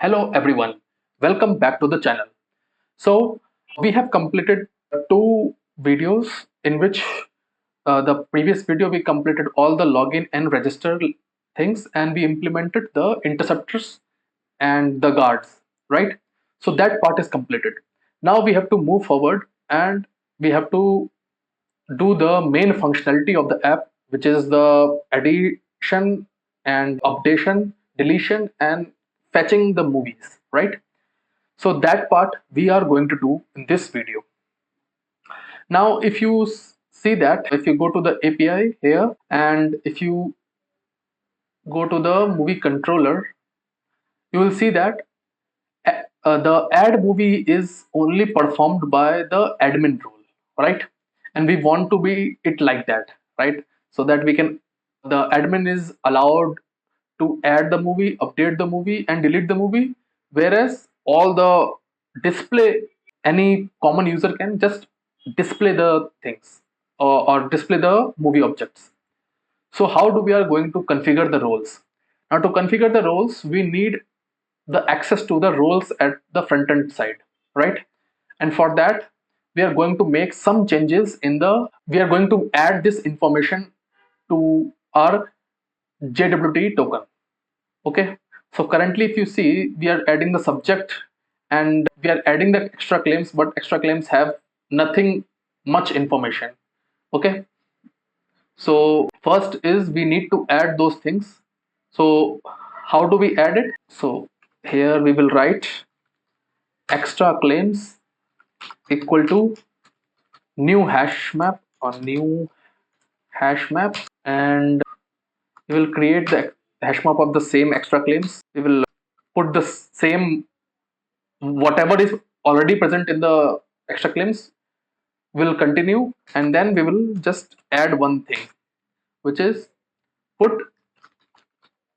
Hello everyone, welcome back to the channel. So we have completed two videos in which the previous video we completed all the login and register things and we implemented the interceptors and the guards, right? So that part is completed. Now we have to move forward and we have to do the main functionality of the app, which is the addition and updation, deletion and fetching the movies, right? So that part we are going to do in this video. Now if you see that, if you go to the API here and if you go to the movie controller, you will see that the add movie is only performed by the admin role, right? And we want to be it like that, right? So that we can, the admin is allowed to add the movie, update the movie and delete the movie, whereas all the display, any common user can just display the things or display the movie objects. So how do we are going to configure the roles? Now to configure the roles, we need the access to the roles at the front end side, right? And for that, we are going to make some changes in the, we are going to add this information to our JWT token. Okay, so currently if you see, we are adding the subject and we are adding the extra claims, but extra claims have nothing much information. Okay, so first is we need to add those things. So how do we add it? So here we will write extra claims equal to new hash map or new hash map, and we will create the hash map of the same extra claims. We will put the same whatever is already present in the extra claims will continue, and then we will just add one thing, which is put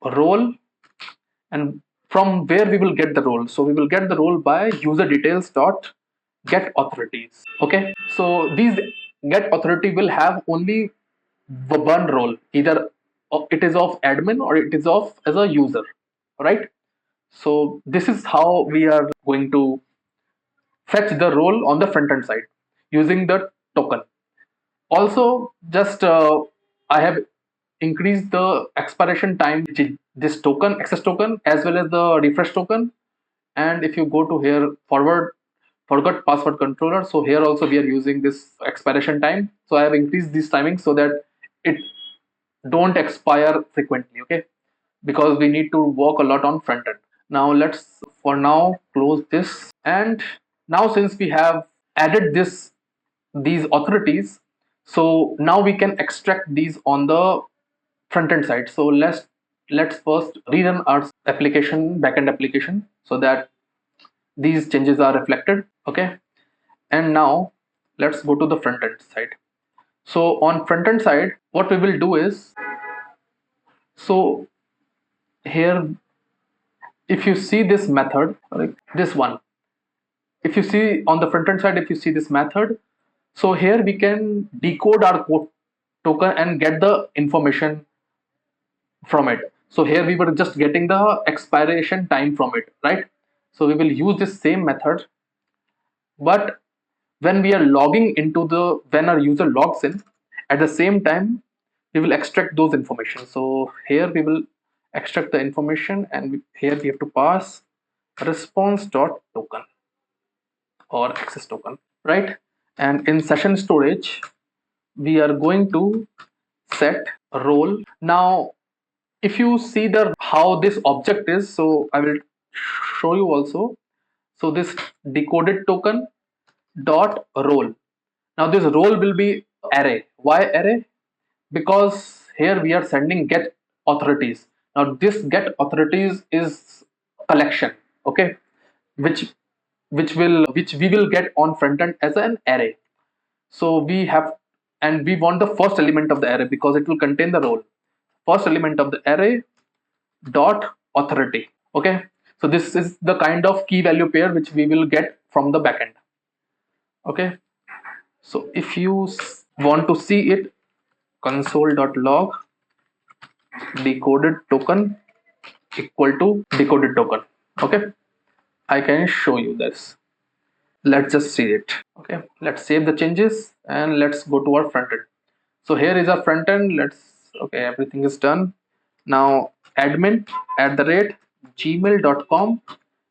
role, and from where we will get the role. So we will get the role by user details dot get authorities. Okay, so these get authority will have only one role, either it is of admin or it is of as a user, right? So this is how we are going to fetch the role on the front end side using the token. Also, just I have increased the expiration time, which is this token, access token, as well as the refresh token. And if you go to here, forgot password controller, so here also we are using this expiration time. So I have increased this timing so that it don't expire frequently, okay? Because we need to work a lot on front end. Now let's for now close this, and now since we have added these authorities, so now we can extract these on the front end side. So let's first rerun our application, backend application, so that these changes are reflected. Okay, and now let's go to the front end side. So on front end side, what we will do is, so here if you see this method, like this one, if you see on the front end side, if you see this method, so here we can decode our code token and get the information from it. So here we were just getting the expiration time from it, right? So we will use this same method, but when we are logging into the, when our user logs in, at the same time we will extract those information. So here we will extract the information, and here we have to pass response dot token or access token, right? And in session storage we are going to set a role. Now if you see the how this object is, so I will show you also. So this decoded token dot role, now this role will be array. Why array? Because here we are sending get authorities. Now this get authorities is collection, okay, which which we will get on front end as an array. So we have, and we want the first element of the array because it will contain the role. First element of the array dot authority. Okay, so this is the kind of key value pair which we will get from the backend. Okay, so if you want to see it, console.log decoded token equal to decoded token. Okay, I can show you this. Let's just see it. Okay, let's save the changes and let's go to our front end. So here is our front end. Okay, everything is done. Now admin @gmail.com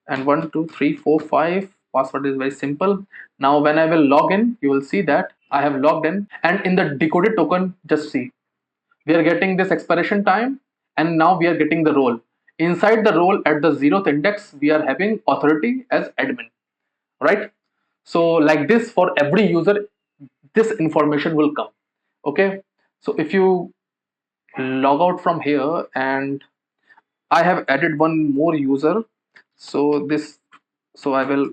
and 12345 password is very simple. Now when I will log in, you will see that I have logged in, and in the decoded token, just see, we are getting this expiration time, and now we are getting the role. Inside the role at the 0th index, we are having authority as admin, right? So like this, for every user this information will come. Okay, so if you log out from here, and I have added one more user, so this, so I will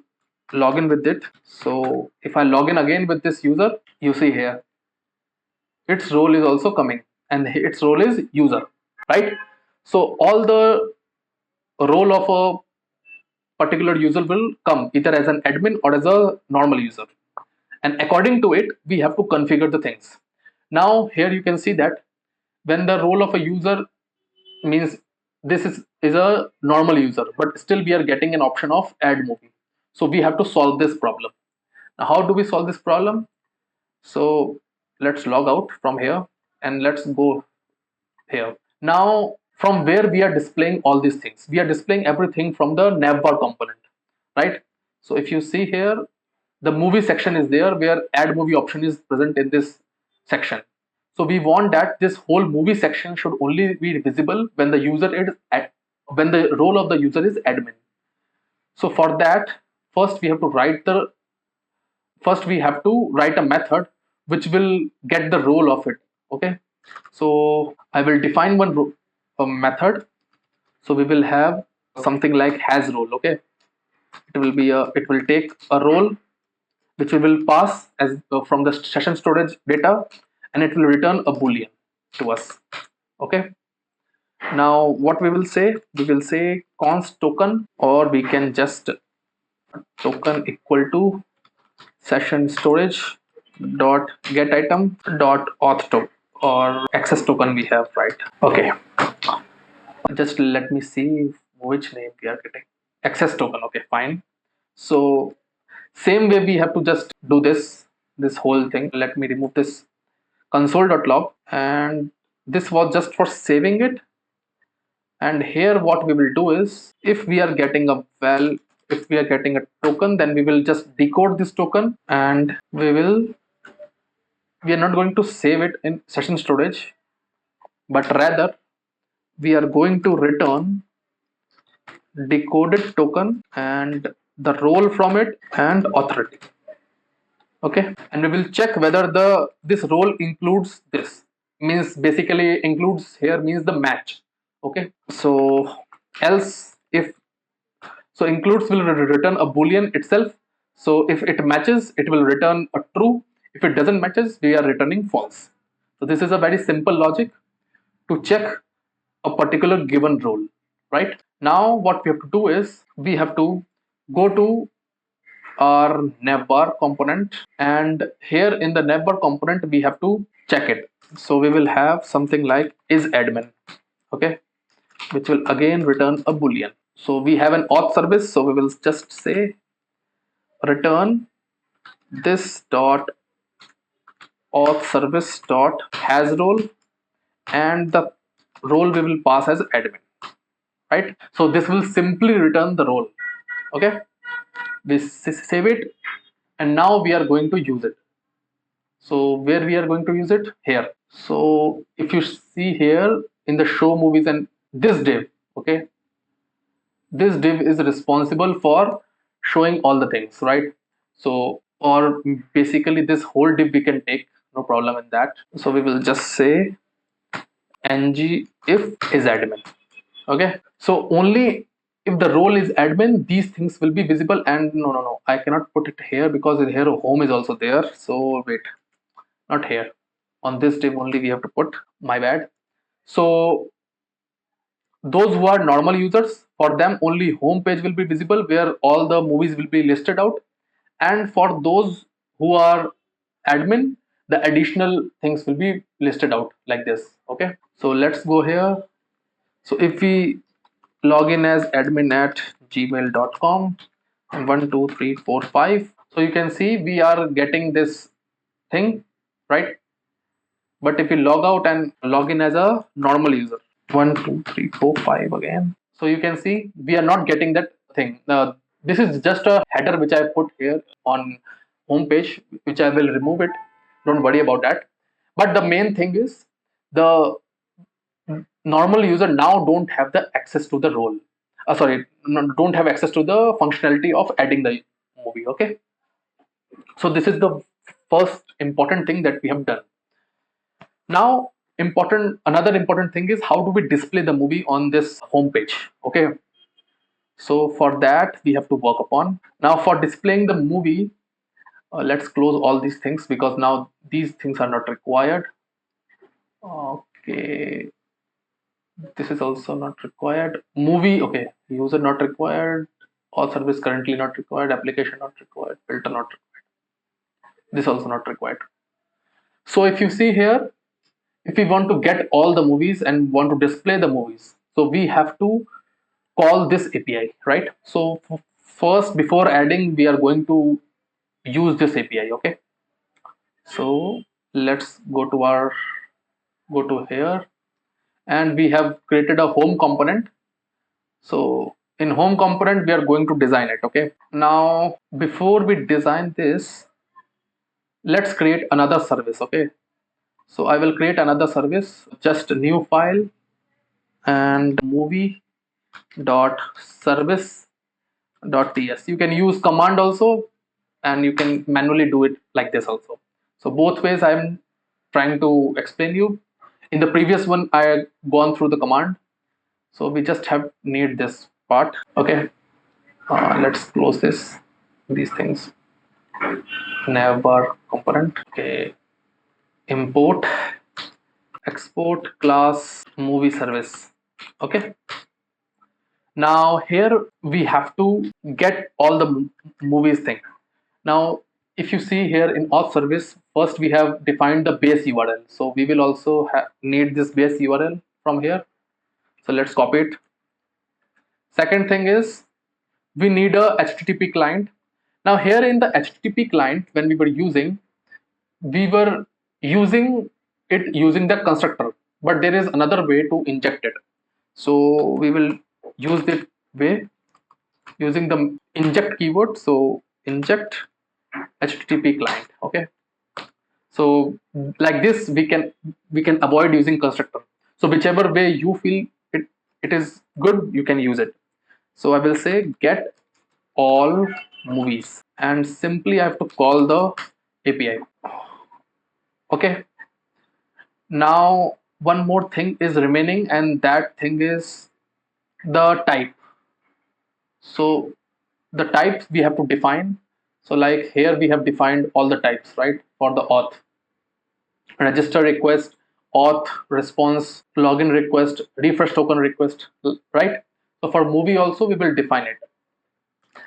log in with it. So if I log in again with this user, you see here its role is also coming, and its role is user, right? So all the role of a particular user will come either as an admin or as a normal user, and according to it we have to configure the things. Now here you can see that when the role of a user means this is a normal user, but still we are getting an option of add movie. So we have to solve this problem. Now how do we solve this problem? So let's log out from here and let's go here. Now from where we are displaying all these things, we are displaying everything from the navbar component, right? So if you see here, the movie section is there where add movie option is present in this section. So we want that this whole movie section should only be visible when the user is when the role of the user is admin. So for that, first we have to write the first we have to write a method which will get the role of it. Okay, so I will define a method. So we will have something like has role. Okay, it will take a role which we will pass as from the session storage data, and it will return a boolean to us. Okay, now what we will say, we will say const token, or we can just token equal to session storage dot get item dot auth token, or access token we have, right? Okay, just let me see which name we are getting. Access token. Okay, fine. So same way we have to just do this whole thing. Let me remove this console.log, and this was just for saving it. And here what we will do is, if we are getting a if we are getting a token, then we will just decode this token, and we are not going to save it in session storage, but rather we are going to return decoded token and the role from it and authority. Okay, and we will check whether this role includes this, means basically includes here means the match. Okay, so else if so includes will return a boolean itself. So if it matches, it will return a true. If it doesn't matches, we are returning false. So this is a very simple logic to check a particular given role, right? Now what we have to do is we have to go to our navbar component, and here in the navbar component we have to check it. So we will have something like is admin. Okay, which will again return a boolean. So we have an auth service, so we will just say return this dot auth service dot has role, and the role we will pass as admin, right? So this will simply return the role. Okay, we save it, and now we are going to use it. So where we are going to use it? Here. So if you see here in the show movies and this div, okay, this div is responsible for showing all the things, right? So, or basically this whole div we can take, no problem in that. So we will just say ng if is admin. Okay, so only if the role is admin, these things will be visible. And no, I cannot put it here because here home is also there. So wait, not here, on this div only we have to put, my bad. So those who are normal users, for them only home page will be visible where all the movies will be listed out, and for those who are admin, the additional things will be listed out like this. Okay, so let's go here. So if we login as admin at gmail.com and 12345. So you can see we are getting this thing, right? But if we log out and log in as a normal user, 12345 again, so you can see we are not getting that thing. This is just a header which I put here on homepage, which I will remove it. Don't worry about that. But the main thing is the normal user now don't have the access to the role. Sorry, don't have access to the functionality of adding the movie. Okay, so this is the first important thing that we have done. Now, another important thing is how do we display the movie on this home page? Okay, so for that we have to work upon. Now, for displaying the movie, let's close all these things because now these things are not required. Okay, this is also not required. Movie, okay, user not required, all service currently not required, application not required, filter not required. This also not required. So if you see here, if we want to get all the movies and want to display the movies, so we have to call this API, right? So first, before adding, we are going to use this API. Okay, so let's go to here, and we have created a home component. So in home component we are going to design it. Okay, now before we design this, let's create another service. Okay, so I will create another service, just a new file, and movie dot service dot ts. You can use command also, and you can manually do it like this also. So both ways I'm trying to explain you. In the previous one I gone through the command, so we just have need this part. Okay, let's close these things. Navbar component. Okay, import export class movie service. Okay, now here we have to get all the movies thing. Now if you see here in auth service, first we have defined the base URL, so we will also need this base URL from here. So let's copy it. Second thing is we need a HTTP client. Now here in the HTTP client, when we were using it using the constructor, but there is another way to inject it. So we will use this way using the inject keyword. So inject HTTP client. Okay, so like this we can avoid using constructor. So whichever way you feel it is good, you can use it. So I will say get all movies, and simply I have to call the API. Okay, now one more thing is remaining, and that thing is the type. So the types we have to define. So like here we have defined all the types, right? For the auth, register request, auth response, login request, refresh token request, right? So for movie also we will define it.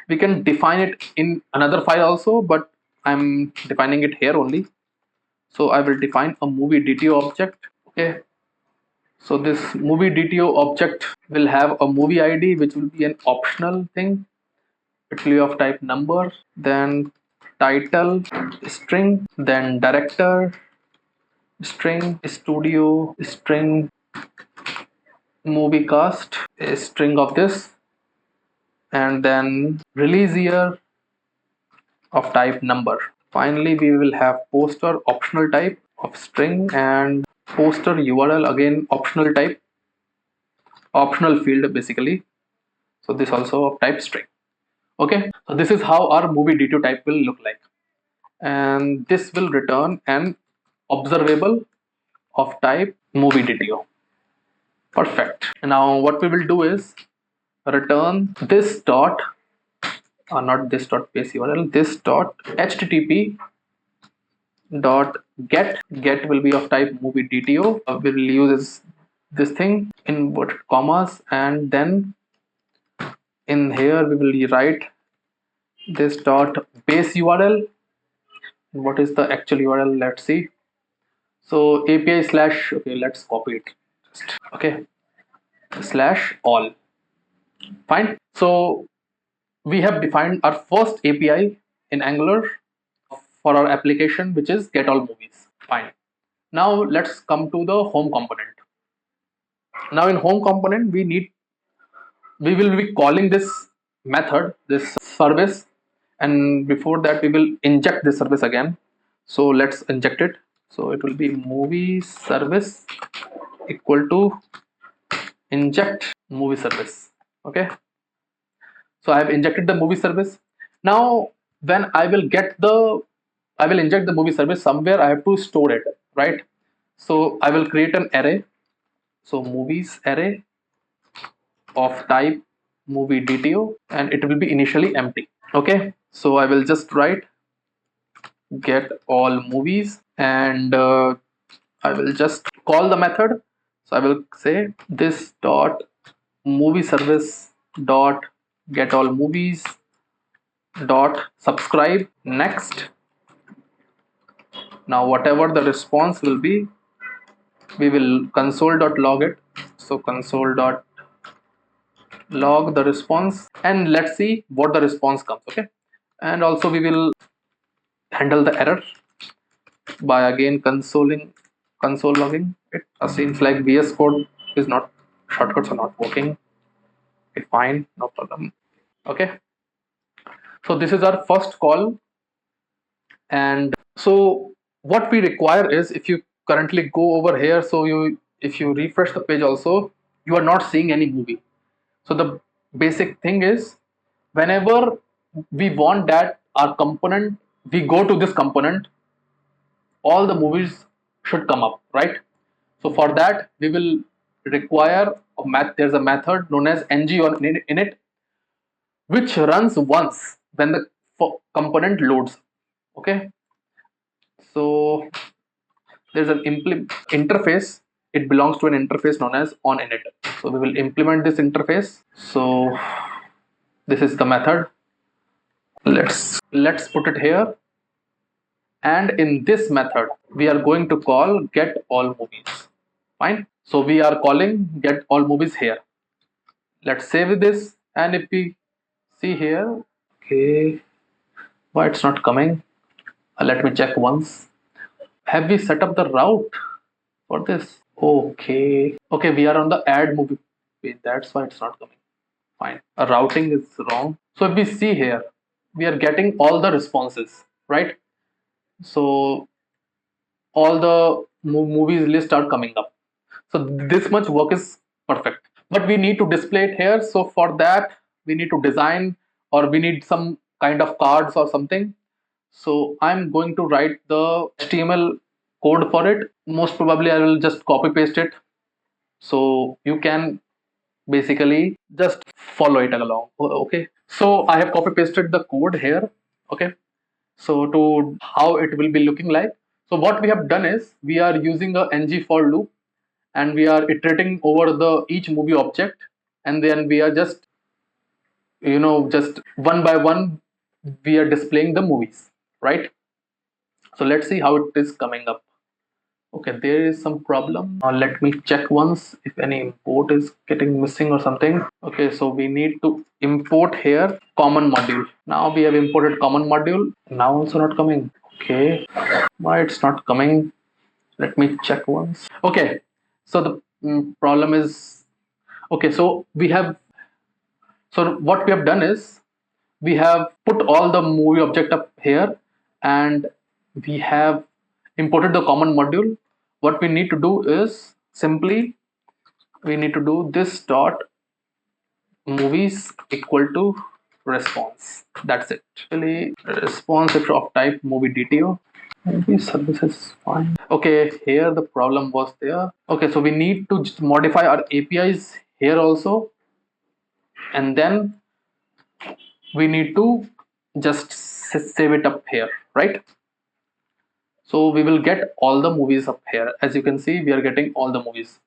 We can define it in another file also, but I'm defining it here only. So I will define a movie DTO object. Okay, so this movie DTO object will have a movie ID, which will be an optional thing. It will be of type number, then title string, then director string, studio string, movie cast a string of this, and then release year of type number. Finally we will have poster optional type of string, and poster URL again optional type, optional field basically. So this also of type string. Okay, so this is how our movie DTO type will look like, and this will return an observable of type movie DTO. Perfect. Now what we will do is return this dot, not this dot base URL, this dot HTTP dot get will be of type movie DTO. We will use this thing inverted commas, and then in here we will write this dot base URL. What is the actual URL? Let's see. So API slash, okay, let's copy it. Okay, slash all. Fine. So we have defined our first API in Angular for our application, which is get all movies. Fine. Now let's come to the home component. Now in home component, we will be calling this method, this service, and before that we will inject this service again. So let's inject it. So it will be movie service equal to inject movie service. Okay. So I have injected the movie service. Now when I will inject the movie service somewhere, I have to store it, right? So I will create an array. So movies array of type movie DTO, and it will be initially empty. Okay, so I will just write get all movies, and I will just call the method. So I will say this dot movie service dot get all movies dot subscribe next. Now whatever the response will be, we will console dot log it. So console dot log the response, and let's see what the response comes. Okay, and also we will handle the error by again console logging it. Seems like VS Code is not, shortcuts are not working. Okay, fine, no problem. Okay, so this is our first call, and so what we require is, if you currently go over here, so if you refresh the page also, you are not seeing any movie. So the basic thing is, whenever we want that our component, we go to this component, all the movies should come up, right? So for that we will require a there's a method known as ng on init, which runs once when the component loads. Okay, so there's an interface. It belongs to an interface known as on init. So we will implement this interface. So this is the method. Let's put it here, and in this method we are going to call get all movies. Fine, so we are calling get all movies here. Let's save this, and if we see here, okay, why it's not coming? Let me check once. Have we set up the route for this? Okay, we are on the add movie page, that's why it's not coming. Fine, our routing is wrong. So if we see here, we are getting all the responses, right? So all the movies list are coming up. So this much work is perfect, but we need to display it here. So for that we need to design, or we need some kind of cards or something. So I'm going to write the HTML code for it. Most probably I will just copy paste it, so you can basically just follow it along. Okay, so I have copy pasted the code here. Okay, so to how it will be looking like. So what we have done is, we are using a ng for loop, and we are iterating over the each movie object, and then we are just, just one by one we are displaying the movies, right? So let's see how it is coming up. Okay, there is some problem. Let me check once if any import is getting missing or something. Okay, so we need to import here common module. Now we have imported common module. Now also not coming. Okay, why it's not coming? Let me check once. Okay, so the problem is, okay, so what we have done is, we have put all the movie object up here, and we have imported the common module. What we need to do is, simply we need to do this dot movies equal to response. That's it. Actually, response of type movie DTO. Movie services fine. Okay, here the problem was there. Okay, so we need to just modify our APIs here also, and then we need to just save it up here, right? So we will get all the movies up here. As you can see, we are getting all the movies,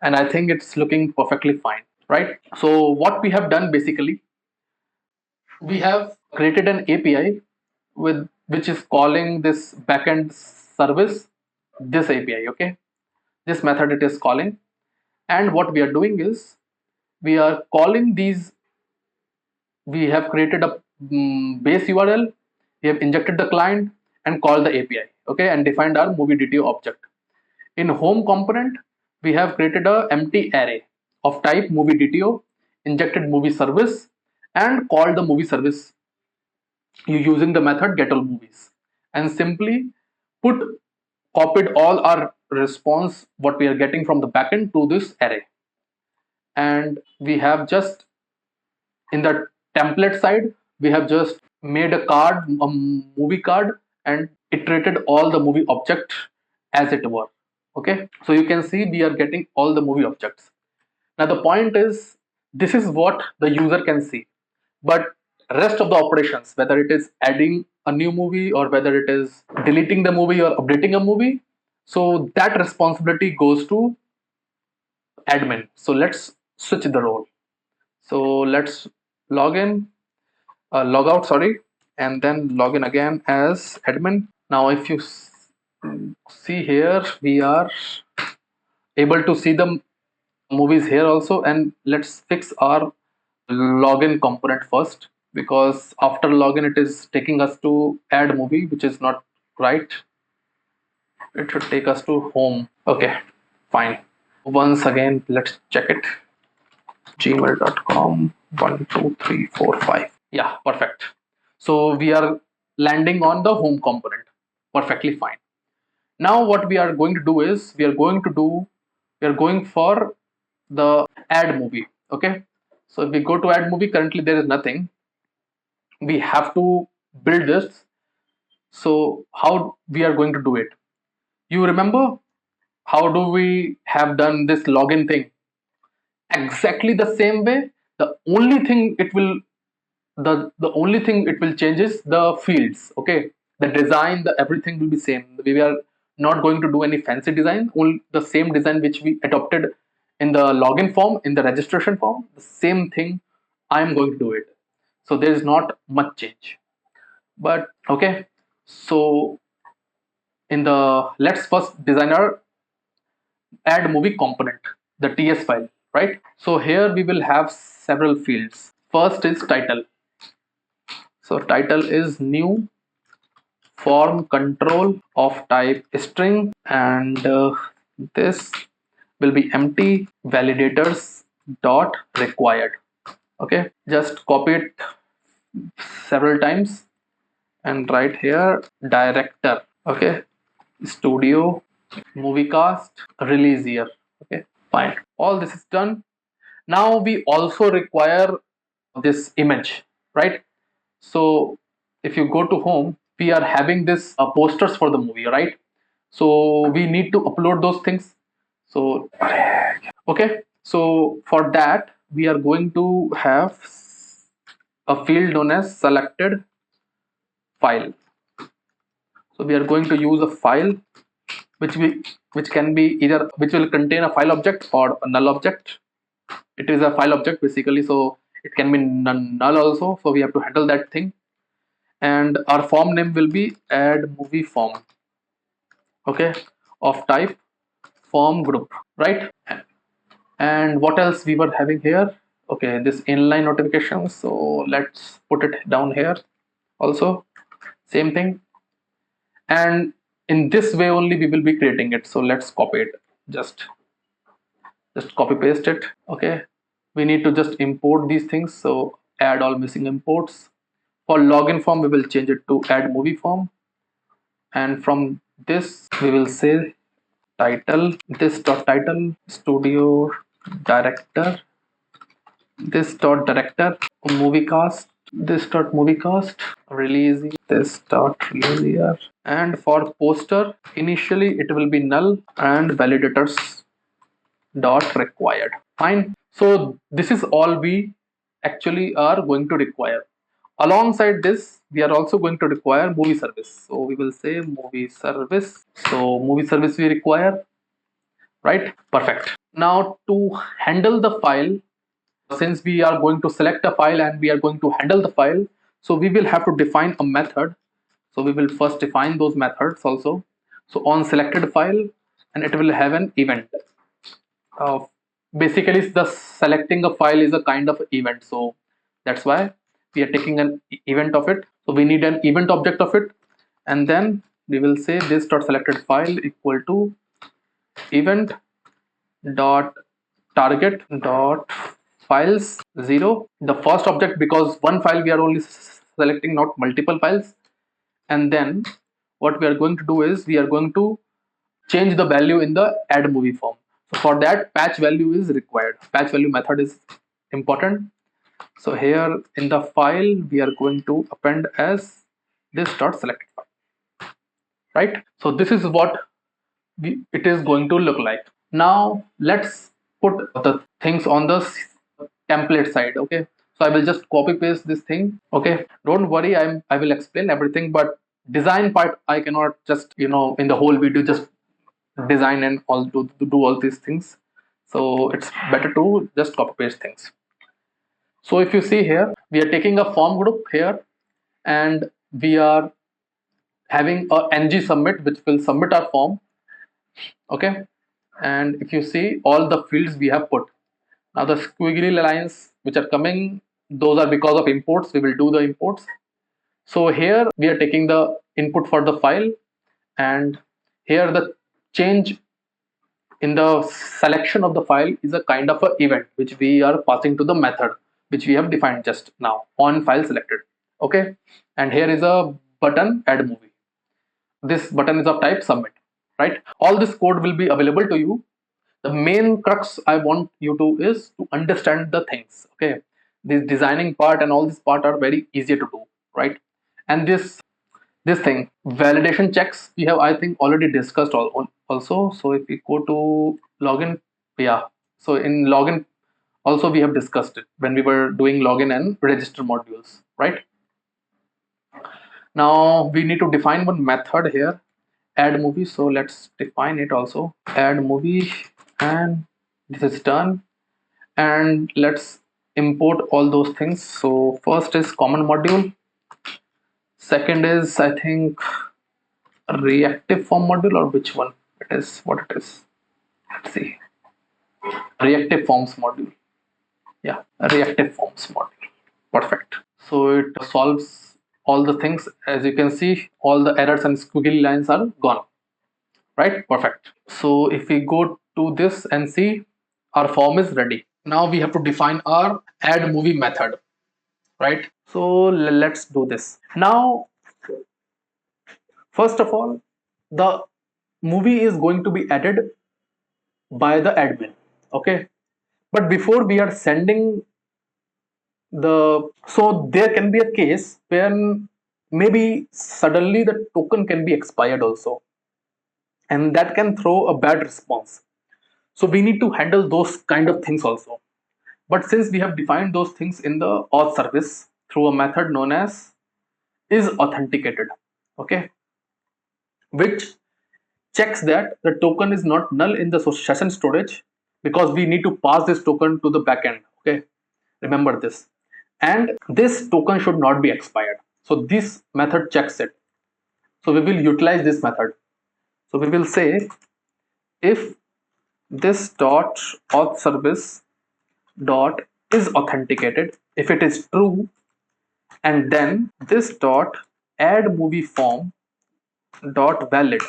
and I think it's looking perfectly fine, right? So what we have done, basically, we have created an API with which is calling this backend service, this API. Okay, this method it is calling, and what we are doing is, we are calling these. We have created a base URL, we have injected the client and called the API, okay, and defined our movie DTO object. In home component, we have created a empty array of type movie DTO, injected movie service, and called the movie service using the method getAllMovies, and simply put copied all our response what we are getting from the backend to this array. And we have just in the template side, we have just made a card, a movie card, and iterated all the movie object as it were. Okay, so you can see we are getting all the movie objects. Now the point is, this is what the user can see, but rest of the operations, whether it is adding a new movie or whether it is deleting the movie or updating a movie, so that responsibility goes to admin. So let's switch the role. So let's log in, log out, sorry, and then log in again as admin. Now if you see here, we are able to see the movies here also, and let's fix our login component first, because after login it is taking us to add movie, which is not right. It should take us to home. Okay, fine. Once again, let's check it. gmail.com 12345. Yeah, perfect. So we are landing on the home component, perfectly fine. Now what we are going to do is we are going for the add movie. Okay, so if we go to add movie, currently there is nothing. We have to build this. So how we are going to do it? You remember how do we have done this login thing? Exactly the same way. The only thing it will the only thing it will change is the fields. Okay, the design, the everything will be same. We are not going to do any fancy design. Only the same design which we adopted in the login form, in the registration form, the same thing I am going to do it. So there is not much change. But okay, so in the let's first design our add movie component, the TS file, right? So here we will have several fields. First is title. So title is new form control of type string, and this will be empty validators dot required. Okay, just copy it several times and write here director. Okay, studio movie cast release year. Okay, fine, all this is done. Now we also require this image, right? So if you go to home, we are having this posters for the movie, right? So we need to upload those things. So okay, so for that we are going to have a field known as selected file. So we are going to use a file which can be either which will contain a file object or a null object. It is a file object basically, so it can be null also, so we have to handle that thing. And our form name will be add movie form, okay, of type form group, right? And what else we were having here? Okay, this inline notification, so let's put it down here also, same thing. And in this way only we will be creating it, so let's copy it, just copy paste it. Okay, we need to just import these things, so add all missing imports. For login form we will change it to add movie form, and from this we will say title, this dot title, studio director, this dot director, movie cast, this dot movie cast, release, this dot release year. And for poster, initially it will be null and validators dot required. Fine. So this is all we actually are going to require. Alongside this, we are also going to require movie service. So we will say movie service. So movie service we require, right? Perfect. Now to handle the file, since we are going to select a file and we are going to handle the file, so we will have to define a method. So we will first define those methods also. So on selected file, and it will have an event of basically the selecting a file is a kind of event, so that's why we are taking an event of it. So we need an event object of it, and then we will say this dot selected file equal to event dot target dot files 0, the first object, because one file we are only selecting, not multiple files. And then what we are going to do is we are going to change the value in the add movie form. So for that, patch value is required. Patch value method is important. So here in the file we are going to append as this dot selected file, right? So this is what it is going to look like. Now let's put the things on the template side. Okay, so I will just copy paste this thing. Okay, don't worry, I will explain everything, but design part I cannot just in the whole video just design and all to do all these things. So it's better to just copy paste things. So if you see here, we are taking a form group here, and we are having a ng submit which will submit our form. Okay, and if you see all the fields we have put, now the squiggly lines which are coming, those are because of imports. We will do the imports. So here we are taking the input for the file, and here the change in the selection of the file is a kind of a event which we are passing to the method which we have defined just now on file selected. Okay, and here is a button add movie. This button is of type submit, right? All this code will be available to you. The main crux I want you to is to understand the things. Okay, this designing part and all this part are very easy to do, right? And this thing validation checks we have, I think, already discussed also. So if we go to login, yeah, so in login also we have discussed it when we were doing login and register modules, right? Now we need to define one method here, add movie. So let's define it also, add movie, and this is done. And let's import all those things. So first is common module, second is, I think, reactive form module, or which one it is, what it is, let's see, reactive forms module. Yeah, a reactive forms module, perfect. So it solves all the things. As you can see, all the errors and squiggly lines are gone, right? Perfect. So if we go to this and see, our form is ready. Now we have to define our add movie method, right? So let's do this now. First of all, the movie is going to be added by the admin. Okay, but before we are sending the, so there can be a case when maybe suddenly the token can be expired also, and that can throw a bad response. So we need to handle those kind of things also. But since we have defined those things in the auth service through a method known as is authenticated, okay, which checks that the token is not null in the session storage, because we need to pass this token to the backend. Okay, remember this. And this token should not be expired. So this method checks it. So we will utilize this method. So we will say if this dot auth service dot is authenticated, if it is true, and then this dot add movie form dot valid.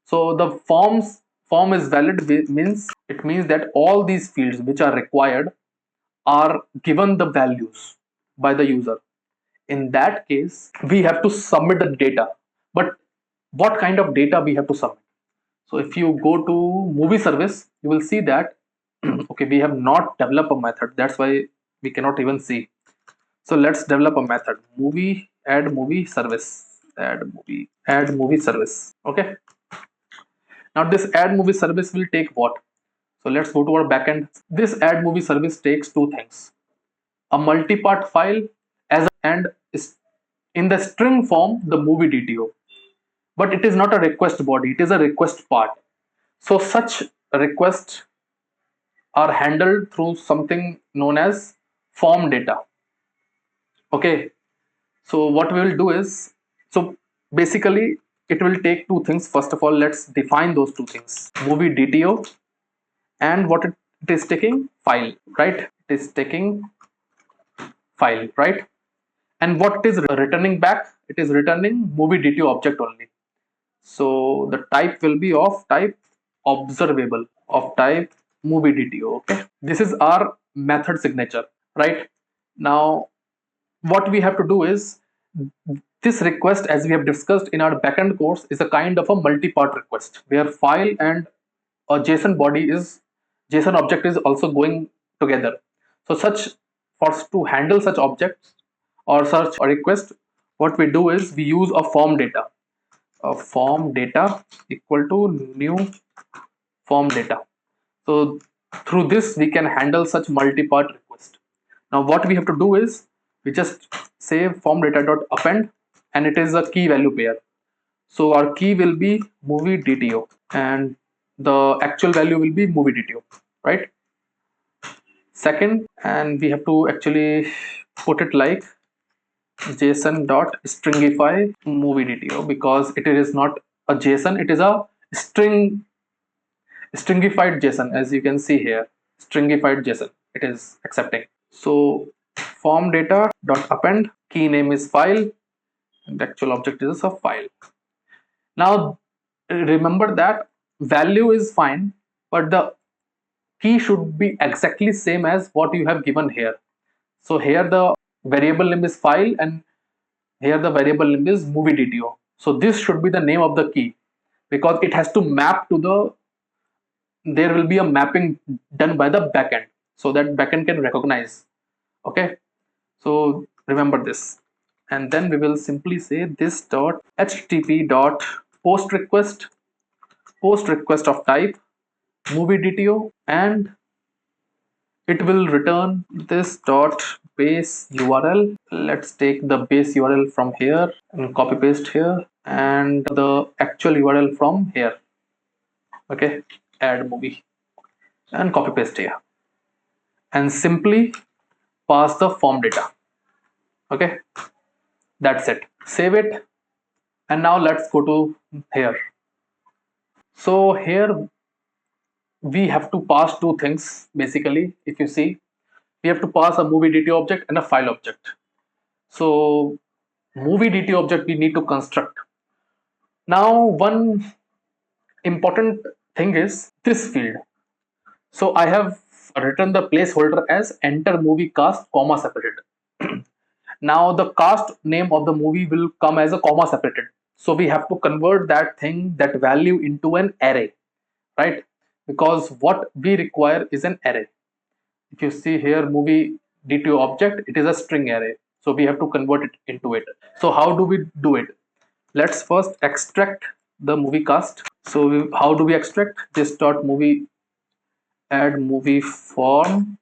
So the form is valid, means it means that all these fields which are required are given the values by the user. In that case, we have to submit the data. But what kind of data we have to submit? So if you go to movie service, you will see that okay, we have not developed a method, that's why we cannot even see. So let's develop a method, movie add movie service, add movie service. Okay, now this add movie service will take what? So let's go to our backend. This add movie service takes two things, a multi-part file as and in the string form the movie DTO, but it is not a request body, it is a request part. So such requests are handled through something known as form data. Okay, so what we will do is, so basically it will take two things. First of all, let's define those two things, movie DTO, and what it is taking file, right? It is taking file, right? And what it is returning back? It is returning movie DTO object only. So the type will be of type observable, of type movie DTO. Okay, this is our method signature, right? Now what we have to do is, this request, as we have discussed in our backend course, is a kind of a multi-part request where file and a JSON body is JSON object is also going together. So such, for to handle such objects or such a request, what we do is we use a form data. A form data equal to new form data. So through this we can handle such multi-part request. Now what we have to do is we just say form data dot append, and it is a key value pair. So our key will be movie DTO and the actual value will be movie DTO, right? Second, and we have to actually put it like JSON dot stringify movie DTO, because it is not a JSON, it is a stringified JSON. As you can see here, stringified JSON it is accepting. So form data dot append, key name is file, and the actual object is a file. Now remember that value is fine, but the key should be exactly same as what you have given here. So here the variable name is file and here the variable name is movie DTO. So this should be the name of the key, because it has to map to the, there will be a mapping done by the backend, so that backend can recognize. Okay, so remember this, and then we will simply say this dot http dot post request of type movie DTO, and it will return this dot base URL. Let's take the base URL from here and copy paste here, and the actual URL from here. Okay, add movie and copy paste here, and simply pass the form data. Okay, that's it. Save it, and now let's go to here. So here we have to pass two things basically. If you see, we have to pass a movie DTO object and a file object. So movie DTO object we need to construct. Now one important thing is this field. So I have written the placeholder as enter movie cast comma separated. Now the cast name of the movie will come as a comma separated. So we have to convert that thing, that value, into an array, right? Because what we require is an array. If you see here, movie DTO object, it is a string array. So we have to convert it into it. So how do we do it? Let's first extract the movie cast. So how do we extract? This dot movie add movie form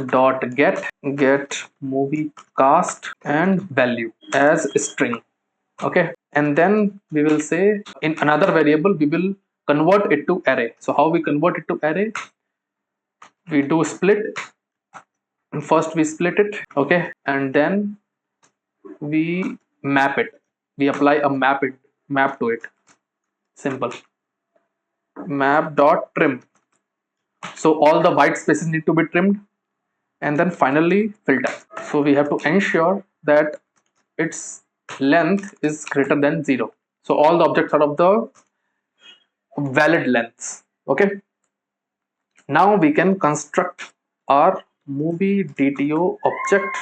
dot get movie cast and value as string. Okay, and then we will say in another variable we will convert it to array. So how we convert it to array? We do split. First we split it, okay, and then we map it. We apply a map to it. Simple. Map dot trim. So all the white spaces need to be trimmed, and then finally filter. So we have to ensure that its length is greater than 0. So all the objects are of the valid lengths. Okay. Now we can construct our movie DTO object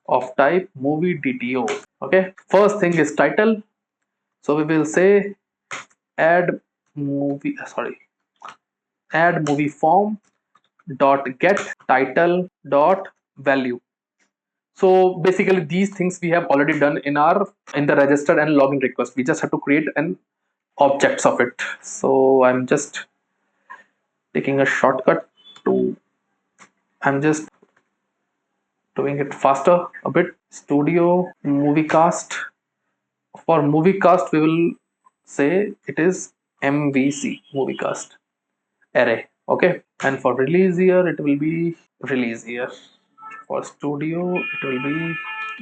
of type movie DTO. Okay. First thing is title. So we will say add movie form dot get title dot value. So basically these things we have already done in the register and login request. We just have to create an objects of it. So I'm just taking a shortcut to, I'm just doing it faster a bit. Studio movie cast. For movie cast we will say it is MVC movie cast array. Okay, and for release year it will be release year. For studio it will be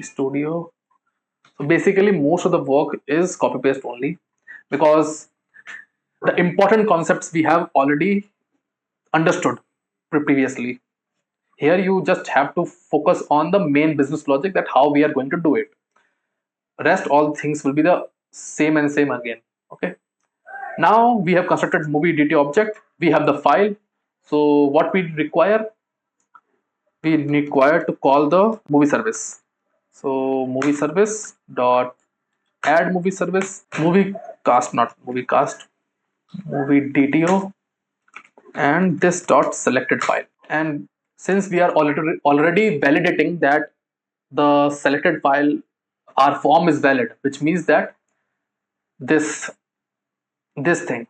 studio. So basically most of the work is copy paste only, because the important concepts we have already understood. previously. Here you just have to focus on the main business logic, that how we are going to do it. Rest all things will be the same and same again. Okay, now we have constructed movie dt object, we have the file. So what we require, we require to call the movie service. So movie service dot add movie service, movie cast, not movie cast, movie dto, and this dot selected file. And since we are already validating that the selected file, our form is valid, which means that this thing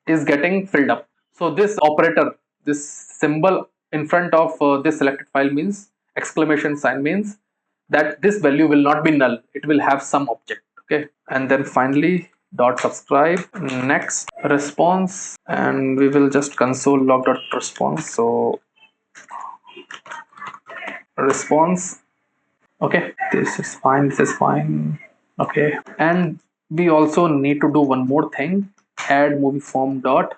is getting filled up. So this operator, this symbol in front of this selected file means exclamation sign, means that this value will not be null, it will have some object. Okay, and then finally dot subscribe, next response, and we will just console log dot response. So response, okay, this is fine, this is fine. Okay, and we also need to do one more thing, add movie form dot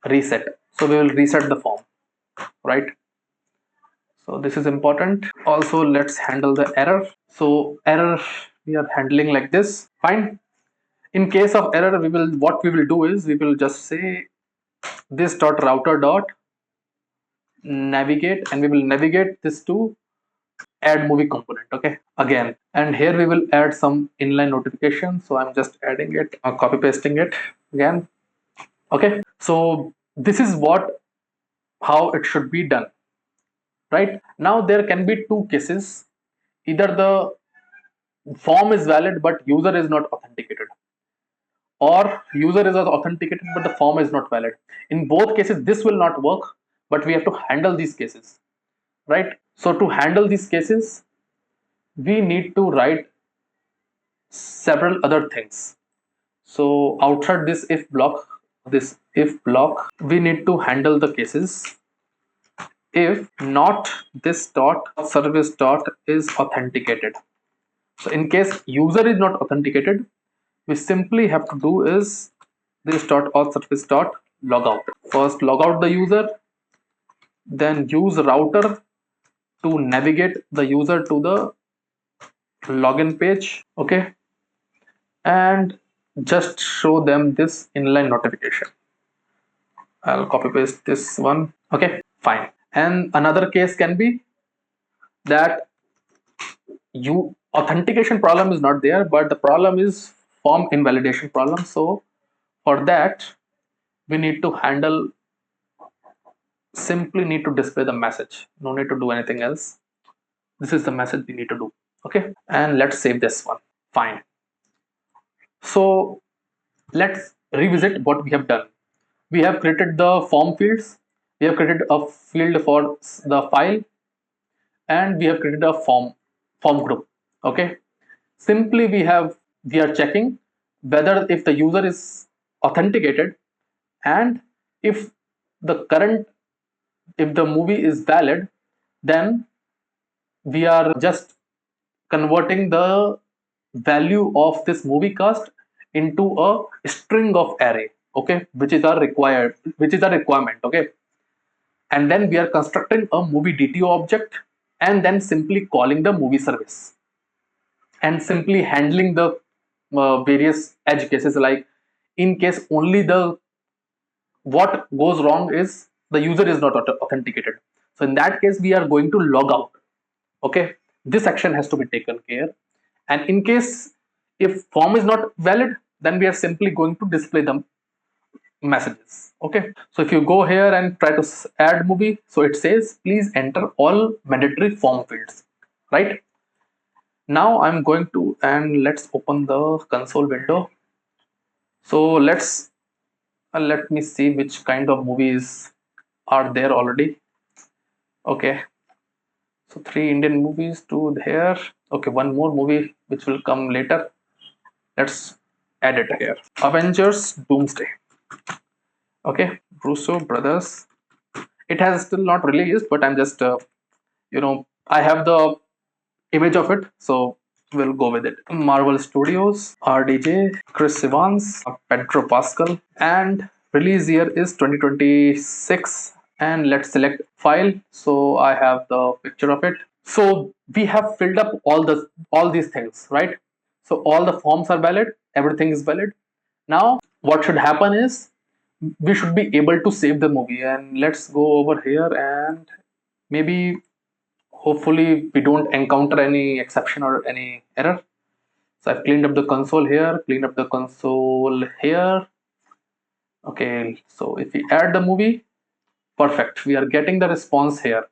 reset. So we will reset the form, right? So this is important. Also, let's handle the error. So error we are handling like this. Fine. In case of error, what we will do is we will just say this dot router dot navigate, and we will navigate this to add movie component. Okay, again, and here we will add some inline notification. So I'm just adding it, copy pasting it again. Okay, so this is how it should be done. Right now there can be two cases, either the form is valid but user is not authenticated, or user is authenticated but the form is not valid. In both cases this will not work, but we have to handle these cases, right? So to handle these cases we need to write several other things. So outside this if block, we need to handle the cases if not this dot service dot is authenticated. So in case user is not authenticated, we simply have to do is this dot auth service dot logout. First log out the user, then use router to navigate the user to the login page. Okay, and just show them this inline notification. I'll copy paste this one. Okay, fine. And another case can be that authentication problem is not there, but the problem is form invalidation problem. So for that we need to handle, simply need to display the message, no need to do anything else. This is the message we need to do. Okay, and let's save this one. Fine. So let's revisit what we have done. We have created the form fields, we have created a field for the file, and we have created a form group. Okay, simply we are checking whether if the user is authenticated, and if the movie is valid, then we are just converting the value of this movie cast into a string of array. Okay, which is a requirement. Okay, and then we are constructing a movie dto object, and then simply calling the movie service, and simply handling the various edge cases, like in case only what goes wrong is the user is not authenticated. So in that case we are going to log out. Okay, this action has to be taken care. And in case if form is not valid, then we are simply going to display the messages. Okay, so if you go here and try to add movie, so it says please enter all mandatory form fields, right? Now I'm going to, and let's open the console window. So let me see which kind of movies are there already. Okay, so 3 Indian movies, 2 here. Okay, one more movie which will come later. Let's add it here. Avengers Doomsday. Okay, Russo brothers. It has still not released, but I'm just I have the image of it, so we'll go with it. Marvel Studios, RDJ, Chris Evans, Pedro Pascal, and release year is 2026, and let's select file. So I have the picture of it. So we have filled up all these things, right? So all the forms are valid, everything is valid. Now what should happen is we should be able to save the movie, and let's go over here, and maybe hopefully we don't encounter any exception or any error. So I've cleaned up the console here, cleaned up the console here. Okay, so if we add the movie, perfect, we are getting the response here,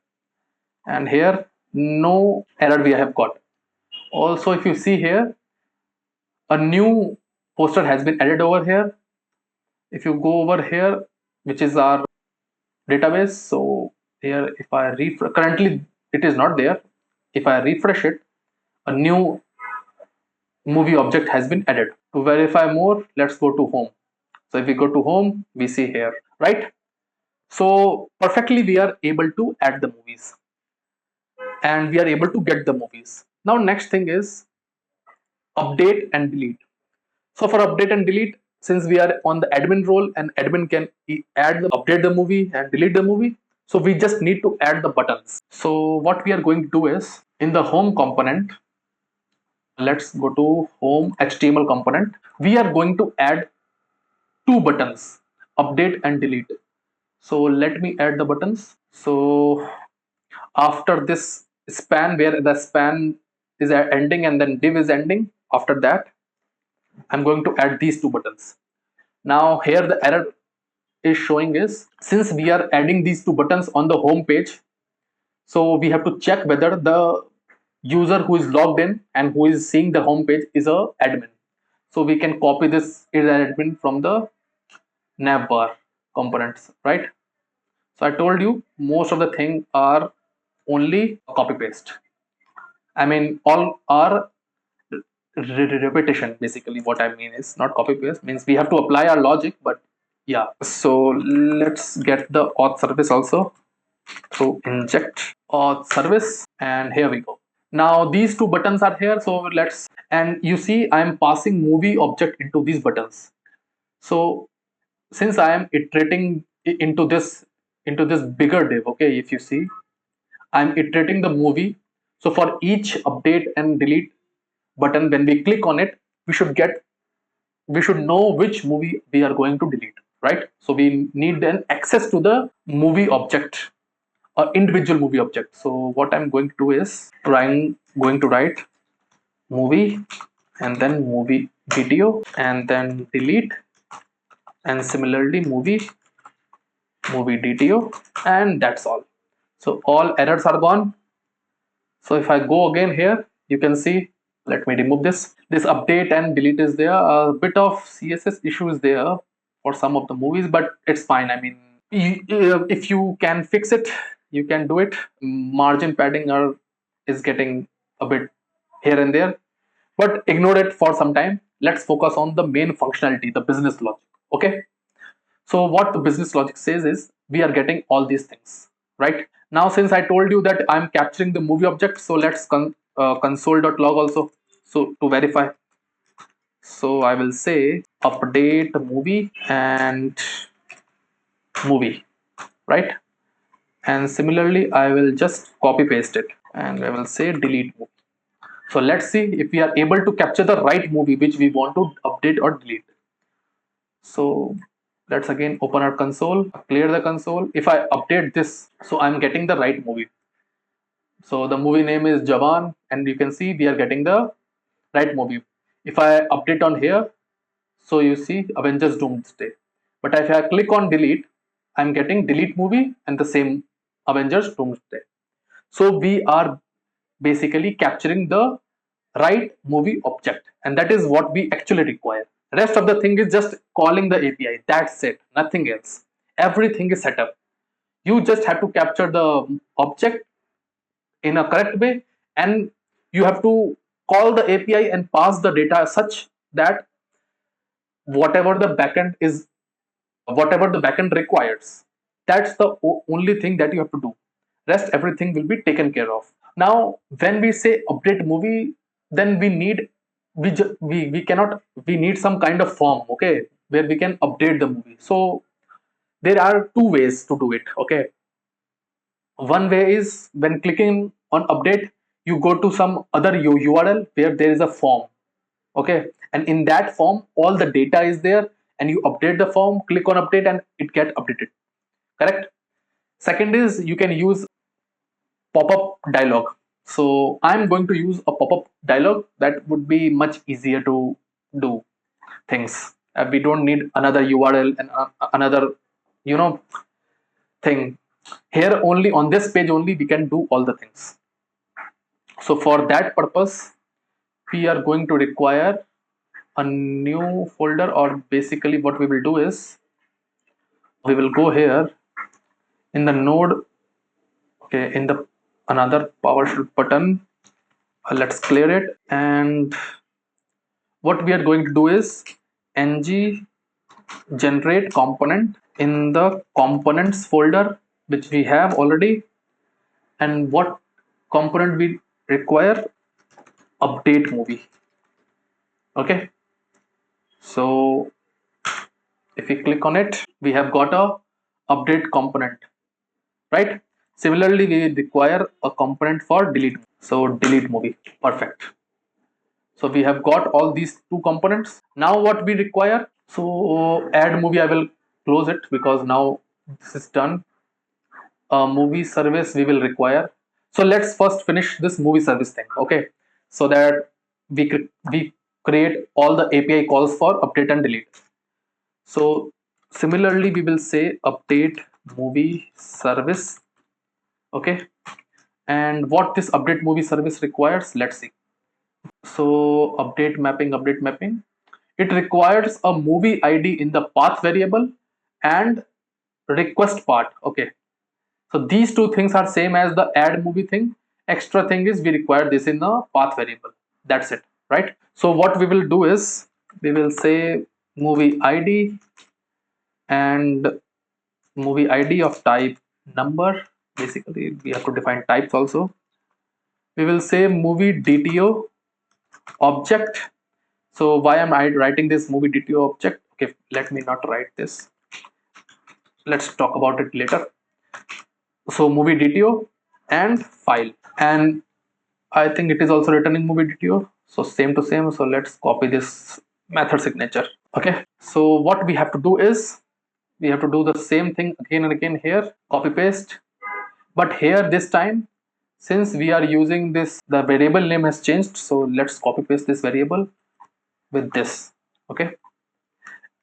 and here no error we have got. Also, if you see here, a new poster has been added over here. If you go over here, which is our database, so here if I refresh, currently it is not there. If I refresh it, a new movie object has been added. To verify more, let's go to home. So if we go to home, we see here, right? So perfectly we are able to add the movies, and we are able to get the movies. Now next thing is update and delete. So for update and delete, since we are on the admin role and admin can update the movie and delete the movie, so we just need to add the buttons. So what we are going to do is, in the home component, let's go to home HTML component. We are going to add two buttons, update and delete. So let me add the buttons. So after this span, where the span is ending and then div is ending, after that I'm going to add these two buttons. Now here the error is showing is, since we are adding these two buttons on the home page, so we have to check whether the user who is logged in and who is seeing the home page is a admin. So we can copy this is an admin from the navbar components, right? So I told you most of the things are only copy paste. I mean, all are repetition. Basically, what I mean is not copy paste, means we have to apply our logic, but yeah. So let's get the auth service also. So inject auth service, and here we go. Now these two buttons are here. So let's, and you see I'm passing movie object into these buttons. So since I am iterating into this bigger div, okay, if you see, I'm iterating the movie. So for each update and delete button, when we click on it, we should know which movie we are going to delete, right? So we need then access to the movie object or individual movie object. So what I'm going to do is I'm going to write movie and then movie video and then delete, and similarly movie video, and that's all. So all errors are gone. So if I go again here, you can see, let me remove this update and delete is there. A bit of CSS issue is there for some of the movies, but it's fine. I mean, if you can fix it, you can do it. Margin padding is getting a bit here and there, but ignore it for some time. Let's focus on the main functionality, the business logic. Okay. So what the business logic says is, we are getting all these things, right? Now, since I told you that I'm capturing the movie object, so let's console.log also. So to verify, so I will say update movie and movie, right? And similarly, I will just copy paste it and I will say delete movie. So let's see if we are able to capture the right movie which we want to update or delete. So let's again open our console, clear the console. If I update this, so I'm getting the right movie. So the movie name is Jawan, and you can see we are getting the right movie. If I update on here, so you see Avengers Doomsday. But if I click on delete, I'm getting delete movie and the same Avengers Doomsday. So we are basically capturing the right movie object, and that is what we actually require. Rest of the thing is just calling the API. That's it, nothing else. Everything is set up. You just have to capture the object in a correct way, and you have to call the API and pass the data such that whatever the backend requires, that's the only thing that you have to do. Rest everything will be taken care of. Now when we say update movie, then we need we cannot, we need some kind of form, okay, where we can update the movie. So there are two ways to do it. Okay, one way is when clicking on update, you go to some other URL where there is a form. Okay, and in that form all the data is there, and you update the form, click on update, and it get updated. Correct. Second is you can use pop-up dialog. So I'm going to use a pop-up dialog. That would be much easier to do things. We don't need another URL and another, you know, thing. Here only on this page only we can do all the things. So for that purpose, we are going to require a new folder, or basically what we will do is we will go here in the node. Okay, in the another PowerShell button, let's clear it, and what we are going to do is ng generate component in the components folder which we have already. And what component we require? Update movie. Okay, so if we click on it, we have got a update component, right? Similarly, we require a component for delete. So delete movie. Perfect. So we have got all these two components. Now what we require? So add movie, I will close it because now this is done. A movie service we will require. So let's first finish this movie service thing. Okay, so that we create all the API calls for update and delete. So similarly, we will say update movie service. Okay, and what this update movie service requires, let's see. So update mapping, it requires a movie ID in the path variable and request part. Okay, so these two things are same as the add movie thing. Extra thing is we require this in the path variable. That's it, right? So what we will do is we will say movie ID and movie ID of type number. Basically, we have to define types also. We will say movie DTO object. So why am I writing this movie DTO object? Okay, let me not write this. Let's talk about it later. So movie DTO and file, and I think it is also written in movie DTO. So same to same. So let's copy this method signature. Okay. So what we have to do is we have to do the same thing again and again here. Copy paste. But here this time, since we are using this, the variable name has changed. So let's copy paste this variable with this. Okay.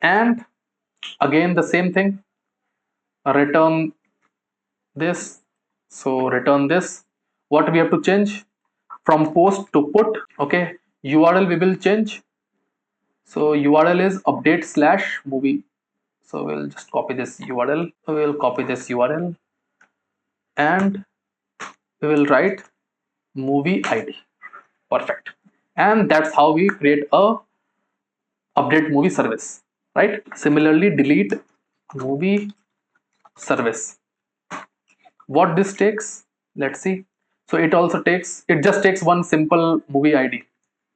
And again the same thing. Return this. So return this. What we have to change? From post to put. Okay, URL we will change. So URL is update slash movie. So we'll just copy this URL. We'll copy this URL and we will write movie ID. Perfect. And that's how we create a update movie service, right? Similarly, delete movie service. What this takes, let's see. So it just takes one simple movie ID.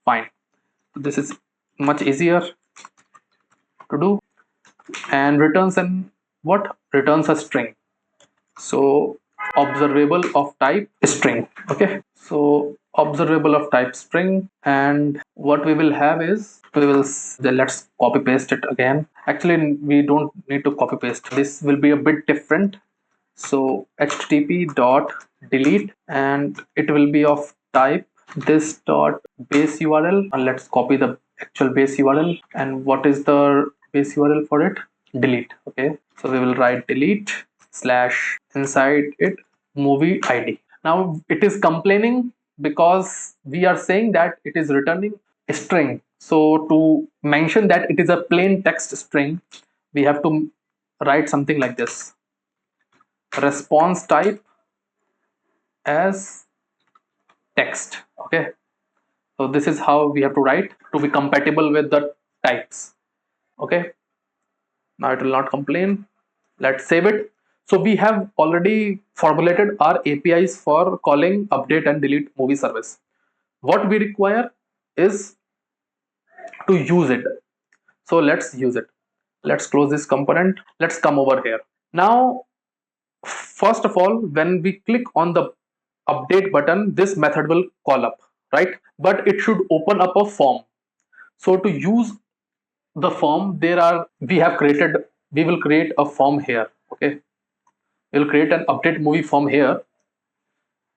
Fine. This is much easier to do, and returns a string. So observable of type string. Okay, so observable of type string, and what we will have is let's copy paste it again. Actually, we don't need to copy paste. This will be a bit different. So http dot delete, and it will be of type this dot base URL, and let's copy the actual base URL. And what is the base URL for it? Delete. Okay, so we will write delete slash inside it movie ID. Now it is complaining because we are saying that it is returning a string. So to mention that it is a plain text string, we have to write something like this: response type as text. Okay, so this is how we have to write to be compatible with the types. Okay, now it will not complain. Let's save it. So we have already formulated our APIs for calling update and delete movie service. What we require is to use it. So let's use it. Let's close this component. Let's come over here. Now, first of all, when we click on the update button, this method will call up, right? But it should open up a form. So to use the form, we will create a form here. Okay, we'll create an update movie form here.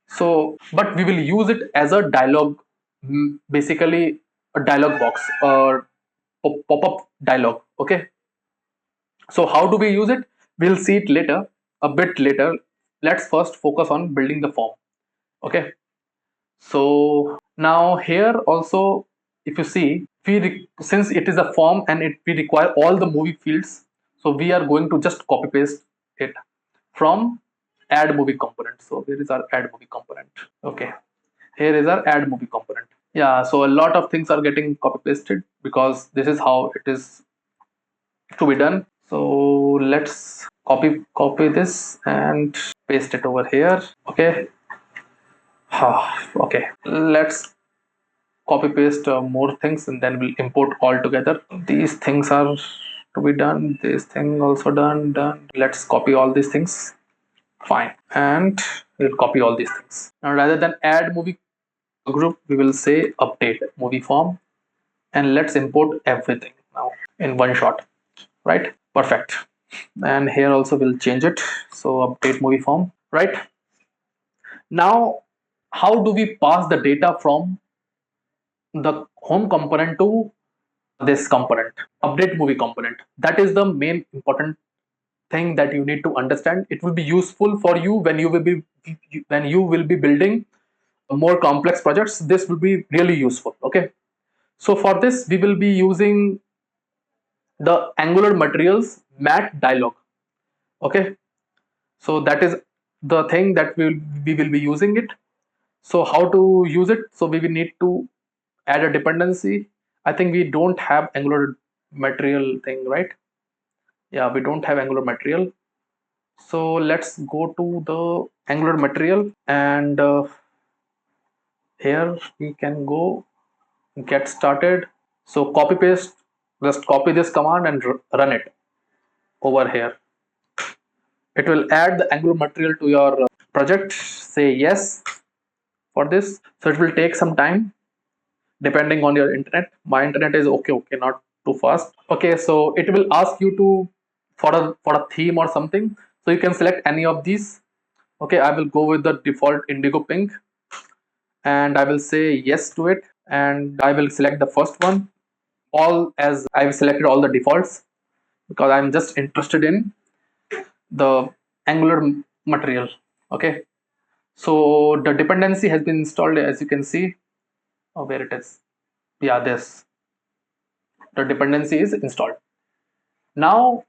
So, but we will use it as a dialog, basically a dialog box or pop-up dialog. Okay, so how do we use it? We'll see it later, a bit later. Let's first focus on building the form. Okay, so now here also, if you see, since it is a form and we require all the movie fields, so we are going to just copy paste it from add movie component. So here is our add movie component. Okay, here is our add movie component. Yeah, so a lot of things are getting copy pasted because this is how it is to be done. So let's copy this and paste it over here. Okay. Okay, let's copy paste more things and then we'll import all together. These things are to be done, this thing also done. Let's copy all these things. Fine, and we'll copy all these things. Now rather than add movie group, we will say update movie form, and let's import everything now in one shot, right? Perfect. And here also we'll change it, so update movie form, right? Now how do we pass the data from the home component to this component, update movie component? That is the main important thing that you need to understand. It will be useful for you when you will be building more complex projects. This will be really useful. Okay, so for this we will be using the Angular materials mat dialog. Okay, so that is the thing that we will be using it. So how to use it? So we will need to add a dependency. I think we don't have Angular material thing, right? Yeah, we don't have Angular material. So let's go to the Angular material, and here we can go get started. So copy paste, just copy this command and run it over here. It will add the Angular material to your project. Say yes for this. So it will take some time depending on your internet. My internet is okay, not too fast. Okay, so it will ask you to for a theme or something. So you can select any of these. Okay, I will go with the default indigo pink, and I will say yes to it, and I will select the first one, all, as I've selected all the defaults because I'm just interested in the Angular material. Okay, so the dependency has been installed, as you can see. Oh, where it is? Yeah, this, the dependency is installed. Now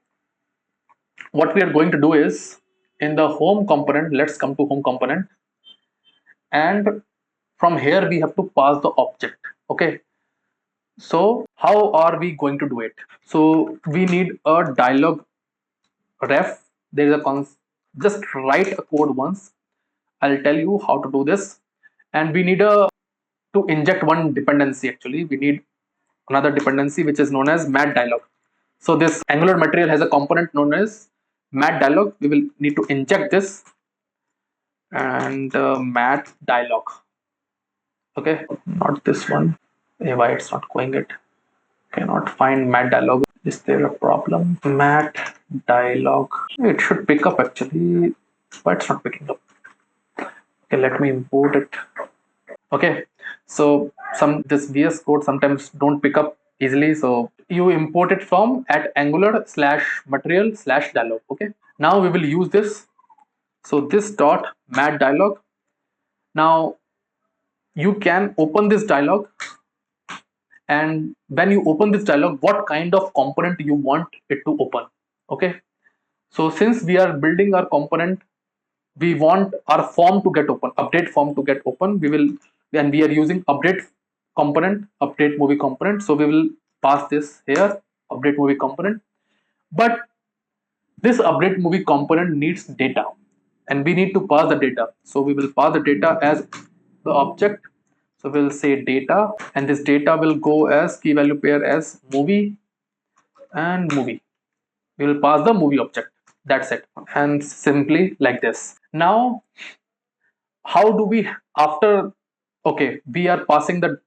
what we are going to do is, in the home component, let's come to home component, and from here we have to pass the object. Okay, so how are we going to do it? So we need a dialog ref. There is a just write a code once. I'll tell you how to do this. And we need to inject one dependency. Actually, we need another dependency which is known as mat dialog. So this Angular material has a component known as mat dialog. We will need to inject this, and mat dialog. Okay, not this one. Why it's not going? It cannot find mat dialog. Is there a problem? Mat dialog. It should pick up actually, but it's not picking up. Okay, let me import it. Okay, so this VS code sometimes don't pick up easily, so you import it from at angular/material/dialog. Okay, now we will use this. So this dot mat dialog. Now you can open this dialog, and when you open this dialog, what kind of component you want it to open. Okay, so since we are building our component, we want our form to get open, update form to get open. And we are using update component, update movie component. So we will pass this here, update movie component. But this update movie component needs data, and we need to pass the data. So we will pass the data as the object. So we'll say data, and this data will go as key value pair as movie and movie. We will pass the movie object. That's it. And simply like this. Now, how do we, after, okay, we are passing the,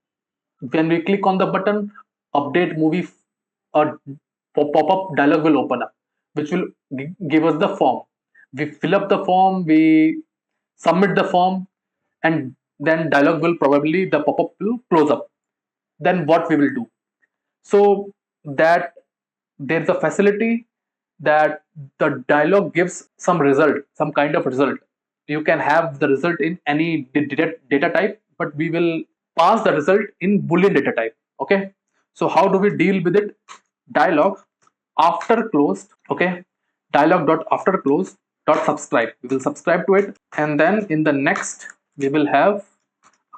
when we click on the button, update movie, a pop-up dialog will open up, which will give us the form. We fill up the form, we submit the form, and then dialog will probably, the pop-up will close up. Then what we will do? So that there's a facility that the dialog gives some result, some kind of result. You can have the result in any data type, but we will pass the result in Boolean data type. Okay. So how do we deal with it? Dialog after closed. Okay. Dialog dot after closed dot subscribe. We will subscribe to it, and then in the next we will have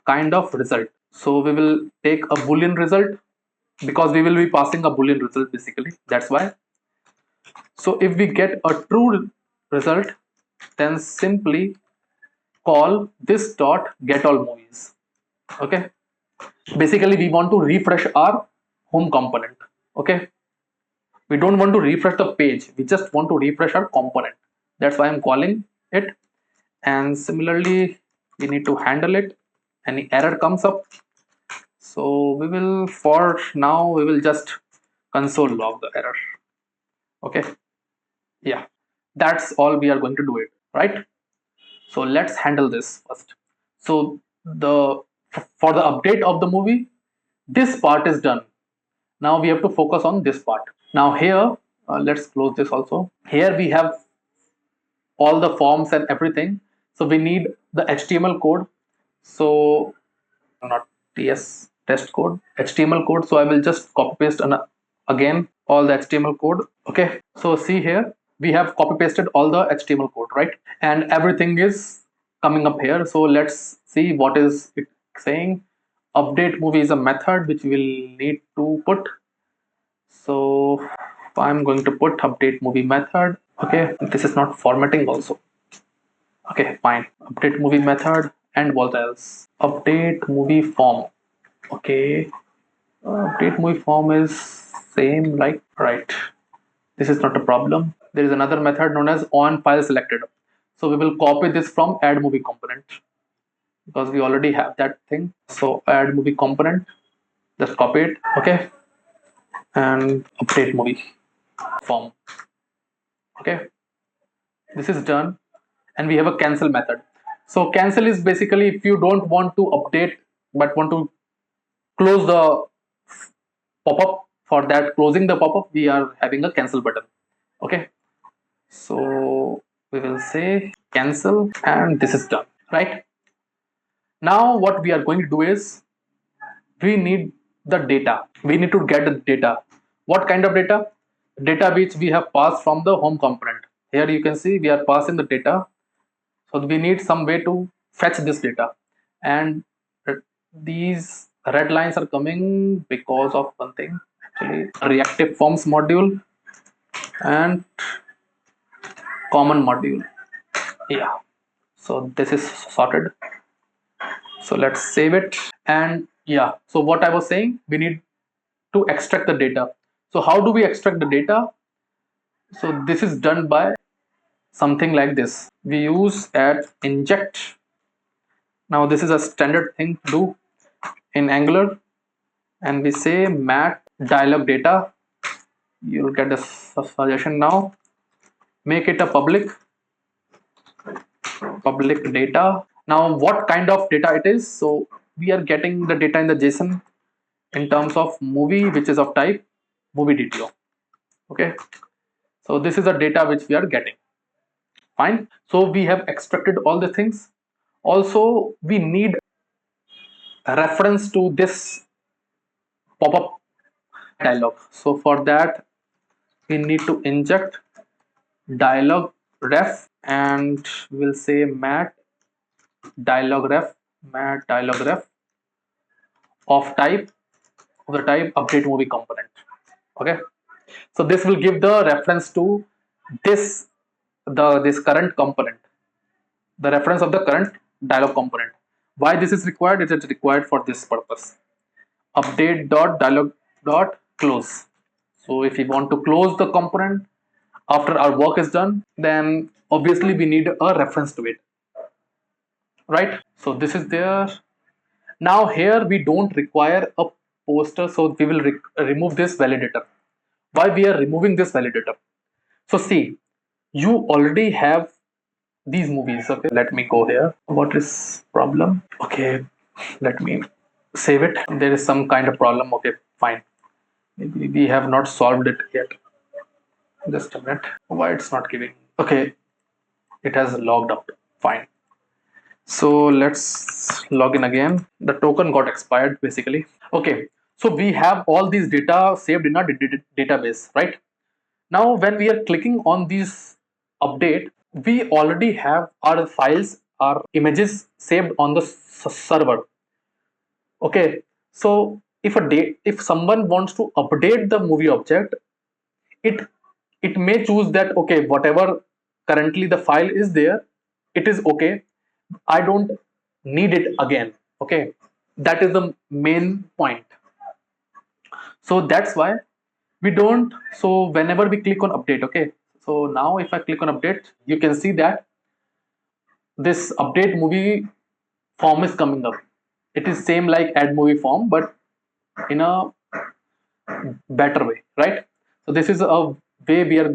kind of result. So we will take a Boolean result, because we will be passing a Boolean result basically. That's why. So if we get a true result, then simply call this dot get all movies. Okay. Basically, we want to refresh our home component. Okay. We don't want to refresh the page. We just want to refresh our component. That's why I'm calling it. And similarly, we need to handle it. Any error comes up. So we will, for now, we will just console log the error. Okay. Yeah, that's all we are going to do it, right? So let's handle this first. So the, for the update of the movie, this part is done. Now we have to focus on this part. Now here, let's close this also. Here we have all the forms and everything. So we need the HTML code. So not TS test code, HTML code. So I will just copy paste again all the HTML code. Okay. So see here, we have copy pasted all the HTML code, right? And everything is coming up here. So let's see what is it saying. Update movie is a method which we'll need to put. So I'm going to put update movie method. Okay, this is not formatting also. Okay, fine. Update movie method, and what else? Update movie form. Okay, update movie form is same, like, right. This is not a problem. There is another method known as on file selected. So we will copy this from add movie component, because we already have that thing. So add movie component, just copy it. Okay, and update movie form. Okay, this is done, and we have a cancel method. So cancel is basically if you don't want to update but want to close the pop-up. For that, closing the pop-up, we are having a cancel button. Okay, so we will say cancel, and this is done, right? Now what we are going to do is, we need the data. We need to get the data. What kind of data? Data which we have passed from the home component. Here you can see we are passing the data. So we need some way to fetch this data. And these red lines are coming because of one thing, actually, reactive forms module and common module. Yeah. So this is sorted. So let's save it. And yeah, so what I was saying, we need to extract the data. So how do we extract the data? So this is done by something like this. We use add inject. Now this is a standard thing to do in Angular, and we say mat dialog data. You'll get a suggestion now. Make it a public data. Now what kind of data it is? So we are getting the data in the JSON in terms of movie, which is of type movie DTO. Okay, so this is the data which we are getting. Fine. So we have extracted all the things. Also, we need a reference to this pop-up dialog. So for that, we need to inject dialog ref, and we'll say mat dialog ref of the type update movie component. Okay, so this will give the reference to this current component, the reference of the current dialog component. Why this is required? It is required for this purpose. Update dot dialog dot close. So if you want to close the component, after our work is done, then obviously we need a reference to it, right? So this is there. Now here we don't require a poster, so we will remove this validator. Why we are removing this validator? So see, you already have these movies. Okay, let me go here. What is problem? Okay, let me save it. There is some kind of problem. Okay, fine. Maybe we have not solved it yet. Just a minute. Why it's not giving? Okay, it has logged up. Fine. So let's log in again. The token got expired basically. Okay, so we have all these data saved in our database, right? Now when we are clicking on this update, we already have our files, our images saved on the server. Okay, so if someone wants to update the movie object, it it may choose that, okay, whatever currently the file is there, it is okay, I don't need it again. Okay, that is the main point. So that's why we don't. So whenever we click on update, okay, so now if I click on update, you can see that this update movie form is coming up. It is same like add movie form, but in a better way, right? So this is a way we are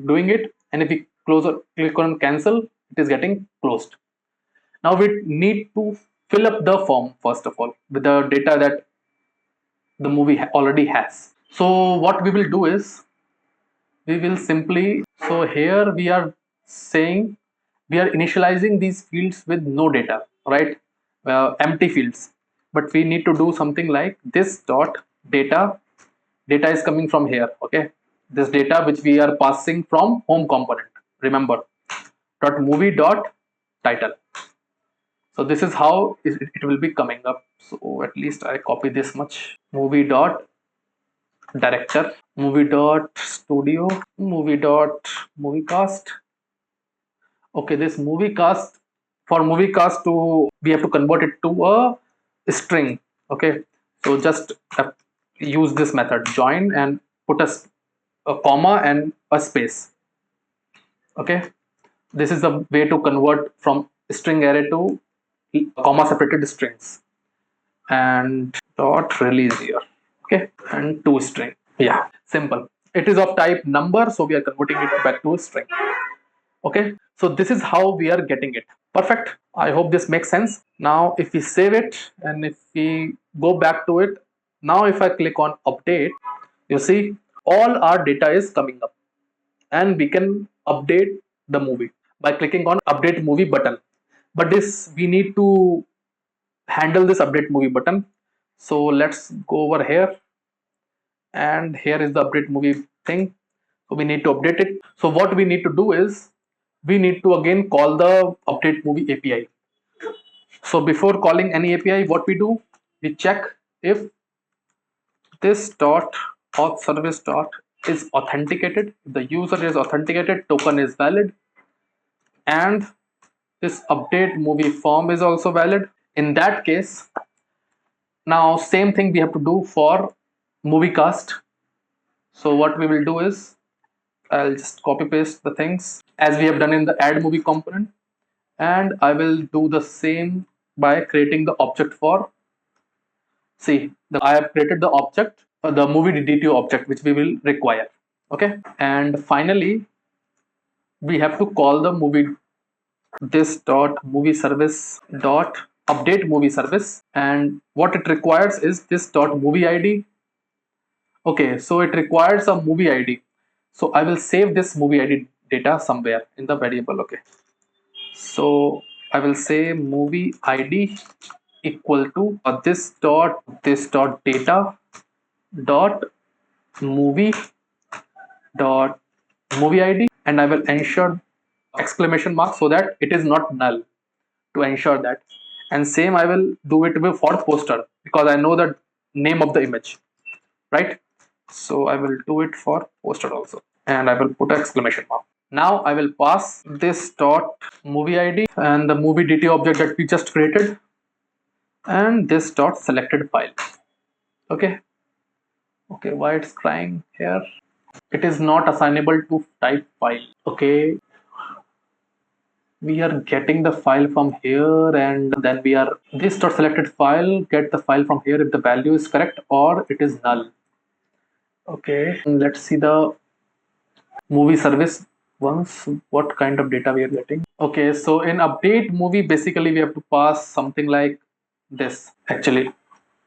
doing it, and if we click on cancel, it is getting closed. Now we need to fill up the form first of all with the data that the movie already has. So what we will do is we will simply, so here we are saying we are initializing these fields with no data, right? Empty fields, but we need to do something like this dot data is coming from here. Okay, this data which we are passing from home component, remember, dot movie dot title. So this is how it will be coming up. So at least I copy this much. Movie dot director, movie dot studio, movie dot movie cast. Okay, this movie cast, for movie cast to, we have to convert it to a string. Okay, so just use this method join and put a comma and a space. Okay, this is the way to convert from string array to comma separated strings. And dot release here. Okay, and to string. Yeah, simple. It is of type number, so we are converting it back to a string. Okay, so this is how we are getting it. Perfect. I hope this makes sense. Now if we save it and if we go back to it, now if I click on update, you see all our data is coming up, and we can update the movie by clicking on update movie button. But this, we need to handle this update movie button. So let's go over here, and here is the update movie thing. So we need to update it. So what we need to do is we need to again call the update movie API. So before calling any API, what we do, we check if this dot auth service dot is authenticated. If the user is authenticated, token is valid, and this update movie form is also valid. In that case, now same thing we have to do for movie cast. So what we will do is I'll just copy paste the things as we have done in the add movie component, and I will do the same by creating the object for, see, I have created the object, the movie DTO object, which we will require. Okay, and finally we have to call the movie, this dot movie service dot update movie service, and what it requires is this dot movie ID. Okay, so it requires a movie ID, so I will save this movie ID data somewhere in the variable. Okay, so I will say movie ID equal to this dot data dot movie dot movie ID, and I will ensure exclamation mark so that it is not null, to ensure that. And same I will do it for poster, because I know the name of the image, right? So I will do it for poster also, and I will put an exclamation mark. Now I will pass this dot movie ID and the movie DT object that we just created, and this dot selected file. Okay, why it's crying here? It is not assignable to type file. Okay, we are getting the file from here, and then we are this dot selected file, get the file from here if the value is correct or it is null. Okay, let's see the movie service once, what kind of data we are getting. Okay, so in update movie, basically we have to pass something like this. Actually,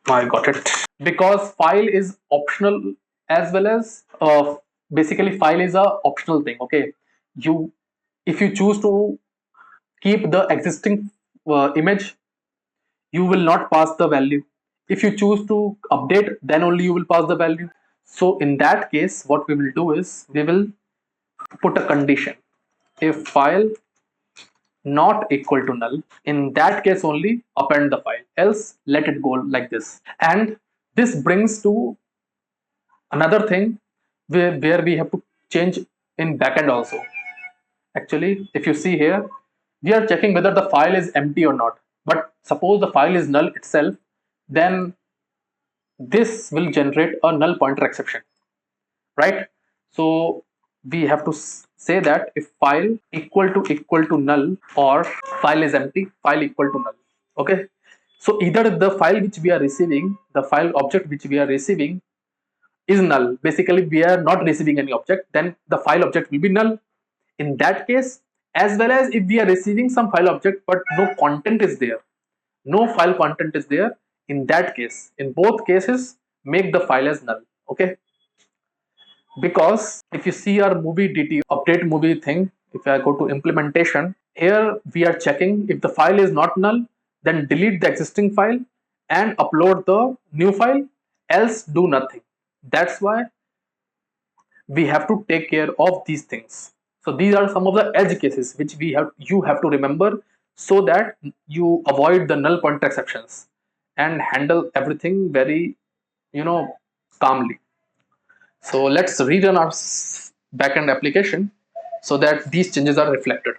I got it. Because file is optional, as well as basically file is a optional thing. Okay, you, if you choose to keep the existing image, you will not pass the value. If you choose to update, then only you will pass the value. So in that case, what we will do is we will put a condition. If file not equal to null, in that case only append the file, else let it go like this. And this brings to another thing where we have to change in backend also. Actually, if you see here, we are checking whether the file is empty or not. But suppose the file is null itself, then this will generate a null pointer exception, right? So we have to say that if file equal to null, or file is empty, file equal to null. Okay, so either the file which we are receiving, the file object which we are receiving is null, basically we are not receiving any object, then the file object will be null in that case. As well as if we are receiving some file object but no content is there, no file content is there, in that case, in both cases, make the file as null. Okay, because if you see our movie DT update movie thing, if I go to implementation, here we are checking if the file is not null, then delete the existing file and upload the new file, else do nothing. That's why we have to take care of these things. So these are some of the edge cases which you have to remember, so that you avoid the null pointer exceptions and handle everything very, calmly. So let's rerun our backend application so that these changes are reflected.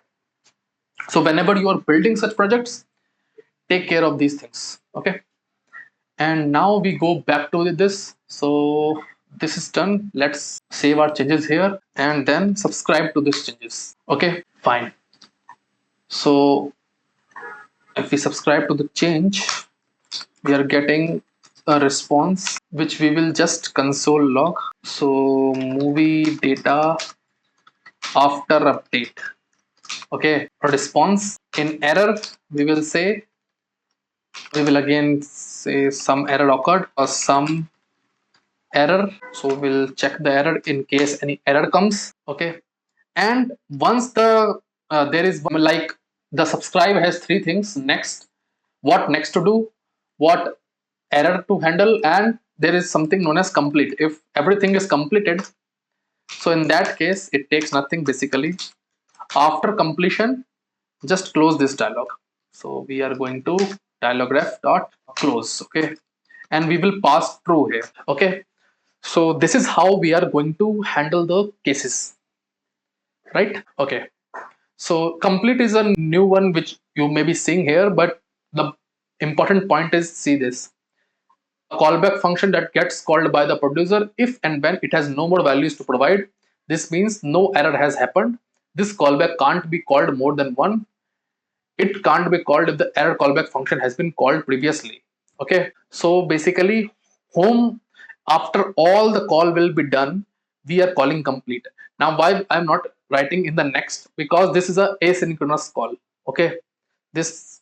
So whenever you are building such projects, take care of these things. Okay, and now we go back to this. So this is done. Let's save our changes here and then subscribe to these changes. Okay, fine. So if we subscribe to the change, we are getting a response which we will just console log. So movie data after update. Okay, response in error, we will say, we will again say some error occurred or some error. So we'll check the error in case any error comes. Okay, and once the there is like the subscribe has three things: next, what next to do, what error to handle, and there is something known as complete. If everything is completed, so in that case it takes nothing. Basically, after completion, just close this dialog. So we are going to dialog ref dot close. Okay, and we will pass true here. Okay, so this is how we are going to handle the cases, right? Okay, so complete is a new one which you may be seeing here, but the important point is, see this, a callback function that gets called by the producer if and when it has no more values to provide. This means no error has happened. This callback can't be called more than one. It can't be called if the error callback function has been called previously. Okay, so basically home, after all the call will be done, we are calling complete. Now why I'm not writing in the next, because this is a asynchronous call. Okay, this,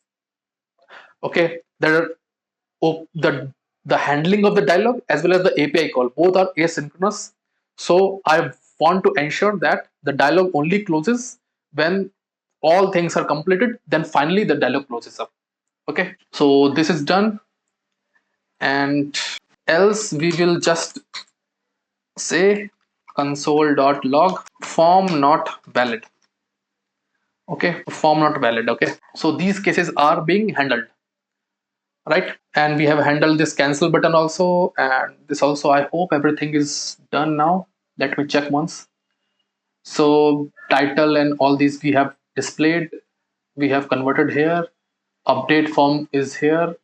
okay, the handling of the dialog as well as the API call, both are asynchronous. So I want to ensure that the dialog only closes when all things are completed, then finally the dialog closes up. Okay, so this is done, and else we will just say console.log form not valid. Okay, form not valid. Okay, so these cases are being handled, right? And we have handled this cancel button also, and this also. I hope everything is done now. Let me check once. So title and all these we have displayed, we have converted here. Update form is here.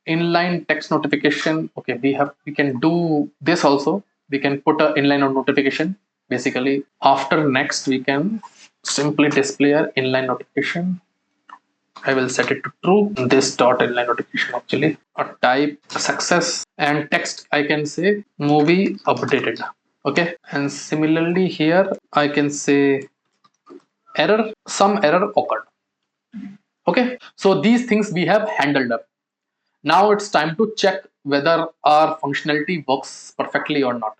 Inline text notification, okay, we can do this also. we can put an inline notification. Basically, after next, we can simply display our inline notification. I will set it to true. This dot inline notification actually a type success and text. I can say movie updated. Okay, and similarly here I can say error. Some error occurred. Okay, so these things we have handled up. Now it's time to check whether our functionality works perfectly or not.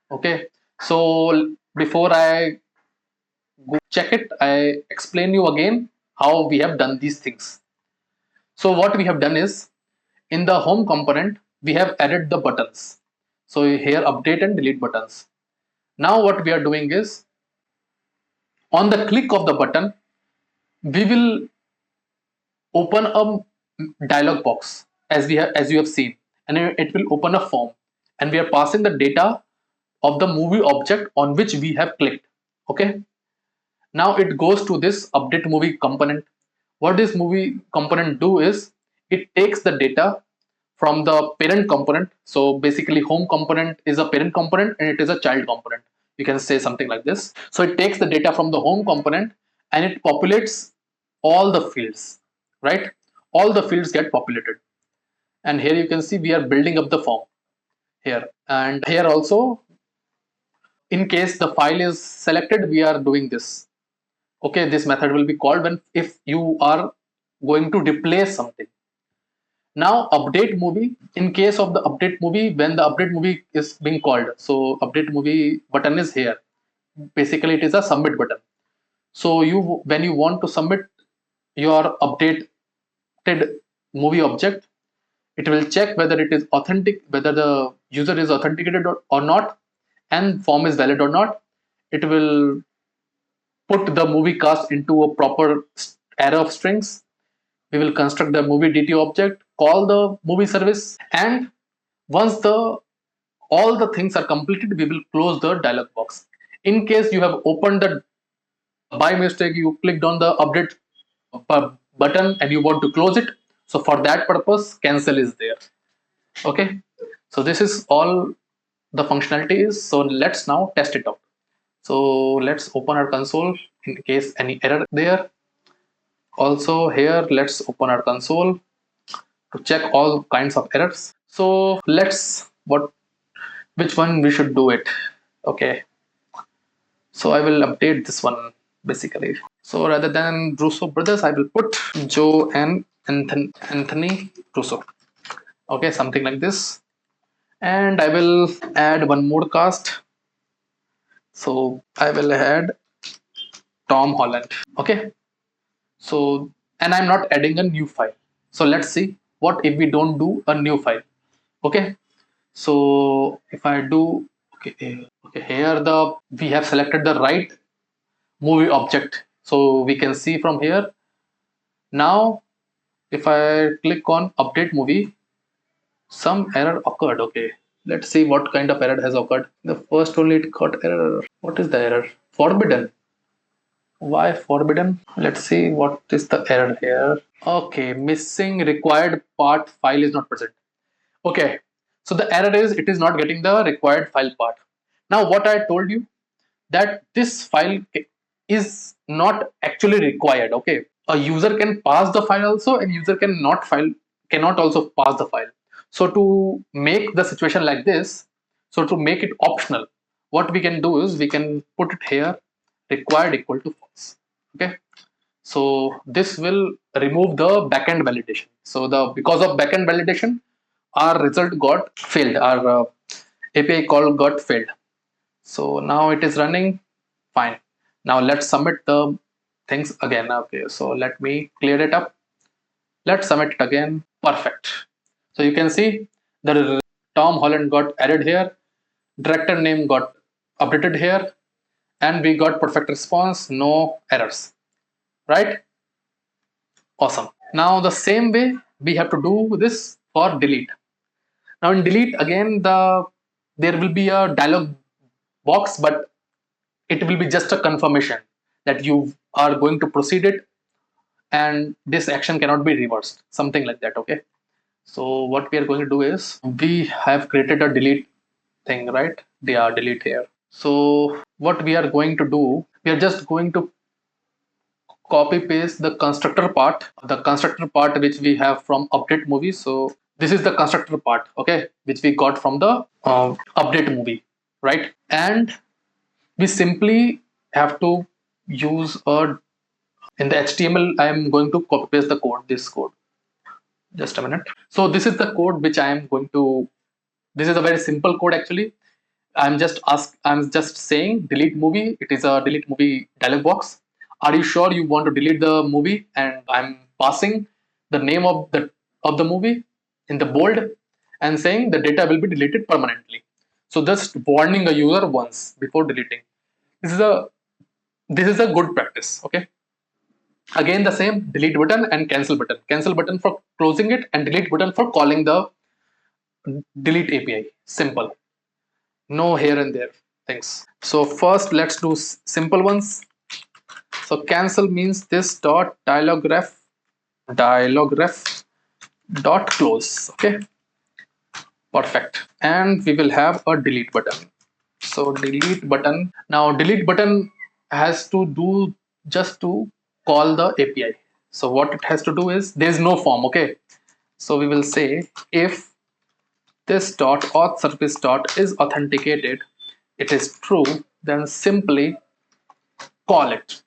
Okay, so before I go check it, I explain you again how we have done these things. So what we have done is in the home component, we have added the buttons. So here update and delete buttons. Now what we are doing is on the click of the button, we will open a dialog box as you have seen, and it will open a form, and we are passing the data of the movie object on which we have clicked. Okay, now it goes to this update movie component. What this movie component do is it takes the data from the parent component. So basically home component is a parent component and it is a child component, you can say something like this. So it takes the data from the home component and it populates all the fields, right? All the fields get populated, and here you can see we are building up the form here, and here also in case the file is selected, we are doing this. Okay, this method will be called when if you are going to replace something. Now update movie, in case of the update movie, when the update movie is being called, so update movie button is here. Basically it is a submit button. So you when you want to submit your updated movie object, it will check whether it is authentic, whether the user is authenticated or not, and form is valid or not. It will put the movie cast into a proper array of strings. We will construct the movie DT object, call the movie service, and once the all the things are completed, we will close the dialog box. In case you have opened the by mistake, you clicked on the update button and you want to close it, so for that purpose cancel is there. Okay, so this is all the functionality is. So let's now test it out. So let's open our console in case any error there. Also here let's open our console to check all kinds of errors. So let's which one we should do it. Okay, so I will update this one basically. So rather than Russo brothers, I will put Joe and Anthony Russo. Okay, something like this, and I will add one more cast. So I will add Tom Holland. Okay, so and I'm not adding a new file. So let's see what if we don't do a new file. Okay, so if I do okay, here we have selected the right movie object, so we can see from here. Now if I click on update movie, some error occurred. Okay, let's see what kind of error has occurred. The first only it got error. What is the error? Forbidden. Why forbidden? Let's see what is the error here. Okay, missing required part file is not present. Okay, so the error is it is not getting the required file part. Now what I told you, that this file is not actually required. Okay, a user can pass the file also, and user cannot also pass the file. So to make the situation like this, so to make it optional, what we can do is we can put it here required equal to false. Okay, so this will remove the backend validation. So because of backend validation, our result got failed, our API call got failed. So now it is running fine. Now let's submit the things again. Okay, so let me clear it up. Let's submit it again. Perfect. So you can see the Tom Holland got added here, director name got updated here, and we got perfect response, no errors, right? Awesome. Now the same way we have to do this for delete. Now in delete again, there will be a dialog box, but it will be just a confirmation that you are going to proceed it, and this action cannot be reversed, something like that. Okay, so what we are going to do is we have created a delete thing, right? They are delete here. So what we are going to do, we are just going to copy paste the constructor part which we have from update movie. So this is the constructor part, okay, which we got from the update movie, right? And we simply have to use a in the HTML. I am going to copy paste the code, this code. Just a minute. So this is the code which I am going to. This is a very simple code actually. I'm just saying delete movie. It is a delete movie dialog box. Are you sure you want to delete the movie? And I'm passing the name of the movie in the bold and saying the data will be deleted permanently. So just warning a user once before deleting. This is a good practice. Okay. Again the same delete button and cancel button. Cancel button for closing it and delete button for calling the delete API. Simple. No here and there things. So first let's do simple ones. So cancel means this dot dialograph dot close. Okay, perfect. And we will have a delete button. So delete button. Now delete button has to do just to call the API. So what it has to do is there is no form. Okay, so we will say if this dot auth service dot is authenticated, it is true, then simply call it.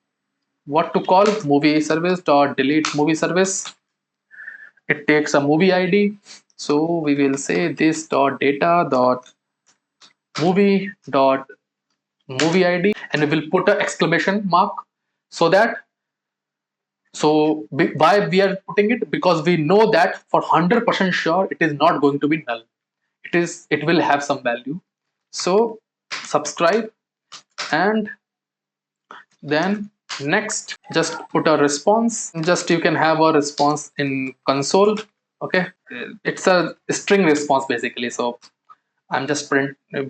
What to call? Movie service dot delete movie service. It takes a movie ID, so we will say this dot data dot movie ID, and we will put an exclamation mark. So that, why we are putting it? Because we know that for 100% sure it is not going to be null. It will have some value. So subscribe, and then next just put a response. Just you can have a response in console. Okay, it's a string response basically. So I'm just print, we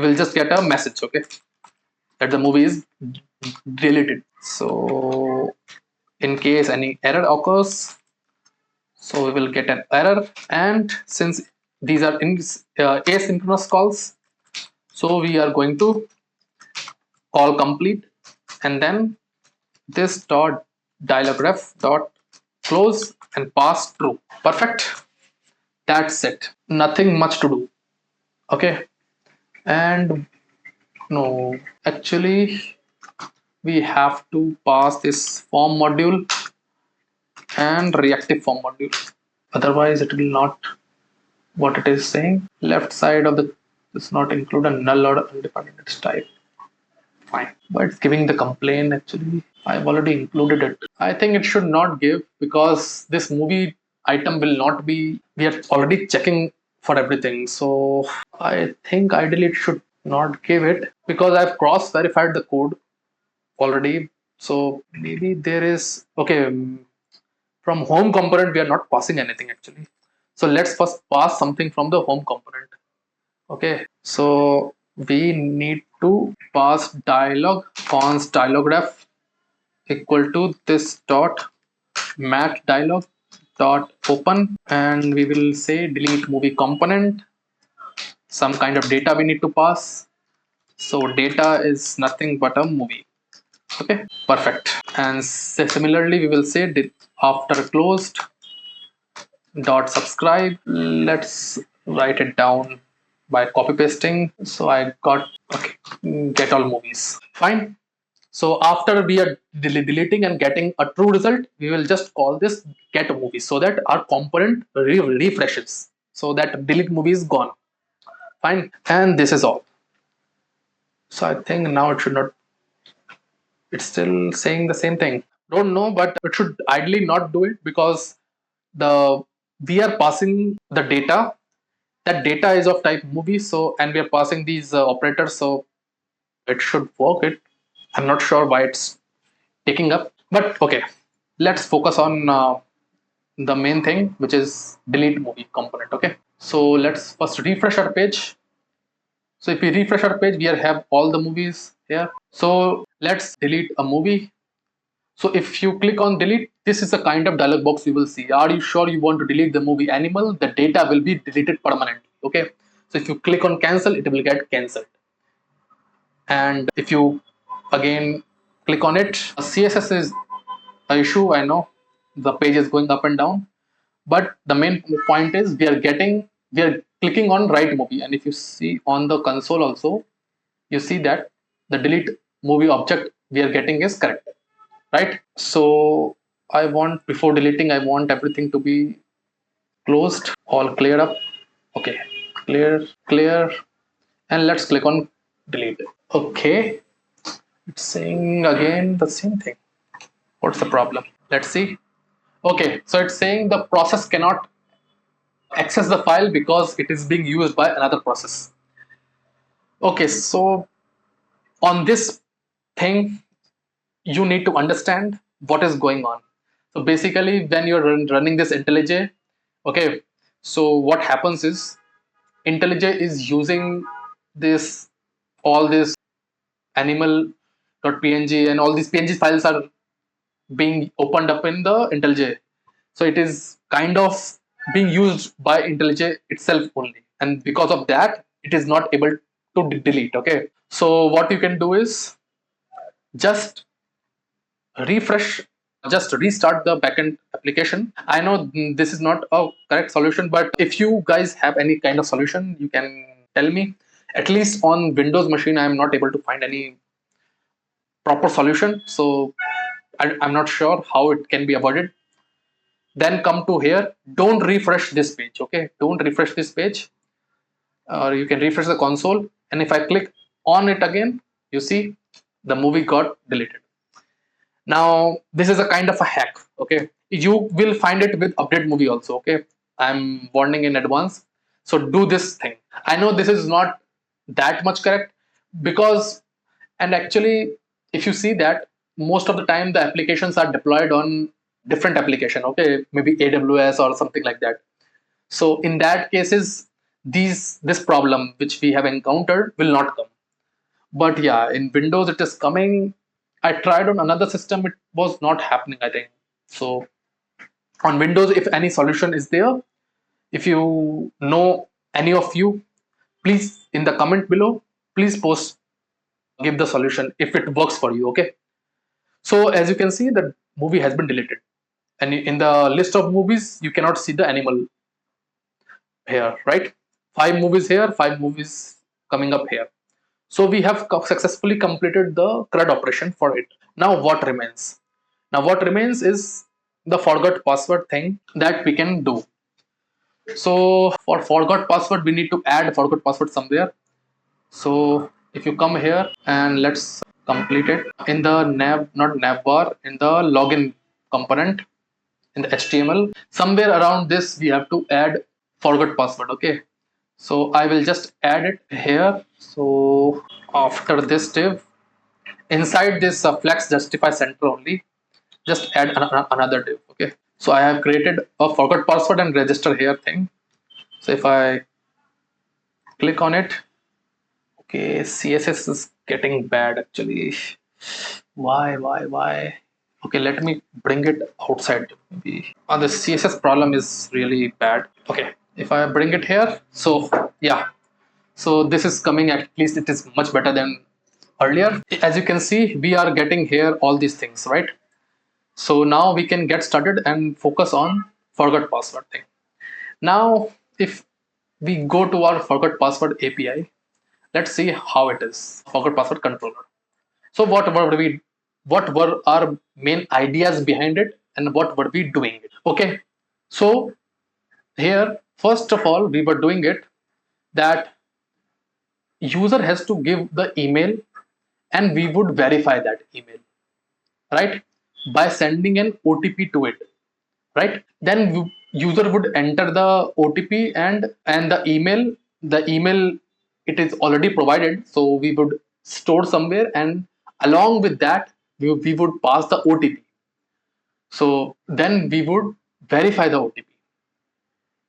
will just get a message, okay, that the movie is deleted. So in case any error occurs, so we will get an error. And since these are asynchronous calls, so we are going to call complete, and then this dot dialograph dot close and pass true. Perfect. That's it. Nothing much to do. Okay. And no, actually we have to pass this form module and reactive form module. Otherwise it will not what it is saying. Left side of the does not include a null or undefined type. Fine. But it's giving the complaint actually. I've already included it. I think it should not give, because this movie item will not be, we are already checking for everything. So I think ideally it should not give it, because I've cross verified the code already. So maybe there is, okay, from home component we are not passing anything actually. So let's first pass something from the home component. Okay, so we need to pass dialog const dialograph equal to this dot mat dialog dot open, and we will say delete movie component. Some kind of data we need to pass. So data is nothing but a movie. Okay, perfect. And similarly we will say after closed dot subscribe. Let's write it down by copy pasting. So I got, okay, get all movies. Fine. So after we are deleting and getting a true result, we will just call this get movie, so that our component refreshes, so that delete movie is gone. Fine. And this is all. So I think now it should not, it's still saying the same thing. Don't know, but it should ideally not do it, because we are passing the data. That data is of type movie, so, and we are passing these operators, so it should work. I'm not sure why it's taking up, but okay, let's focus on the main thing, which is delete movie component. Okay, so let's first refresh our page. So if we refresh our page, we have all the movies here. So let's delete a movie. So if you click on delete, this is the kind of dialog box you will see. Are you sure you want to delete the movie animal? The data will be deleted permanently. Okay, So if you click on cancel, it will get cancelled. And if you again click on it, CSS is an issue. I know the page is going up and down, but the main point is we are clicking on right movie, and if you see on the console also, you see that the delete movie object we are getting is correct, right? So I want, before deleting, I want everything to be closed, all clear up. Okay, clear, and let's click on delete. Okay, it's saying again the same thing. What's the problem? Let's see. Okay, so it's saying the process cannot access the file because it is being used by another process. Okay, so on this thing, you need to understand what is going on. So basically, when you're running this IntelliJ, okay, so what happens is IntelliJ is using this, all this animal.png and all these PNG files are being opened up in the IntelliJ. So it is kind of being used by IntelliJ itself only, and because of that, it is not able to delete. Okay, so what you can do is just refresh, just restart the backend application. I know this is not a correct solution, but if you guys have any kind of solution, you can tell me. At least on Windows machine, I am not able to find any proper solution, so I'm not sure how it can be avoided. Then come to here, don't refresh this page. Okay, don't refresh this page, or you can refresh the console, and if I click on it again, you see the movie got deleted. Now this is a kind of a hack. Okay, you will find it with update movie also. Okay, I'm warning in advance, so do this thing. I know this is not that much correct, because, and actually if you see that most of the time the applications are deployed on different application, okay, maybe AWS or something like that. So in that cases, this problem which we have encountered will not come. But yeah, in Windows it is coming. I tried on another system, it was not happening, I think. So on Windows, if any solution is there, if you know any of you, please in the comment below, please post, give the solution if it works for you. Okay, so as you can see, the movie has been deleted, and in the list of movies you cannot see the animal here, right? 5 movies here, 5 movies coming up here. So we have successfully completed the CRUD operation for it. Now what remains? Now what remains is the forgot password thing that we can do. So for forgot password, we need to add forgot password somewhere. So if you come here and let's complete it in the nav, not navbar, in the login component in the HTML, somewhere around this we have to add forgot password. Okay, so I will just add it here. So after this div, inside this flex justify center only, just add another div. Okay, so I have created a forgot password and register here thing. So if I click on it, okay, CSS is getting bad actually. Why? Okay, let me bring it outside. Maybe the CSS problem is really bad. Okay, if I bring it here, so yeah, so this is coming, at least it is much better than earlier. As you can see, we are getting here all these things, right? So now we can get started and focus on forgot password thing. Now if we go to our forgot password API, let's see how it is. Forgot password controller. So what were our main ideas behind it, and what were we doing it? Okay, so here first of all we were doing it that user has to give the email, and we would verify that email, right, by sending an OTP to it, right? Then user would enter the OTP, and the email it is already provided, so we would store somewhere, and along with that we would pass the OTP. So then we would verify the OTP.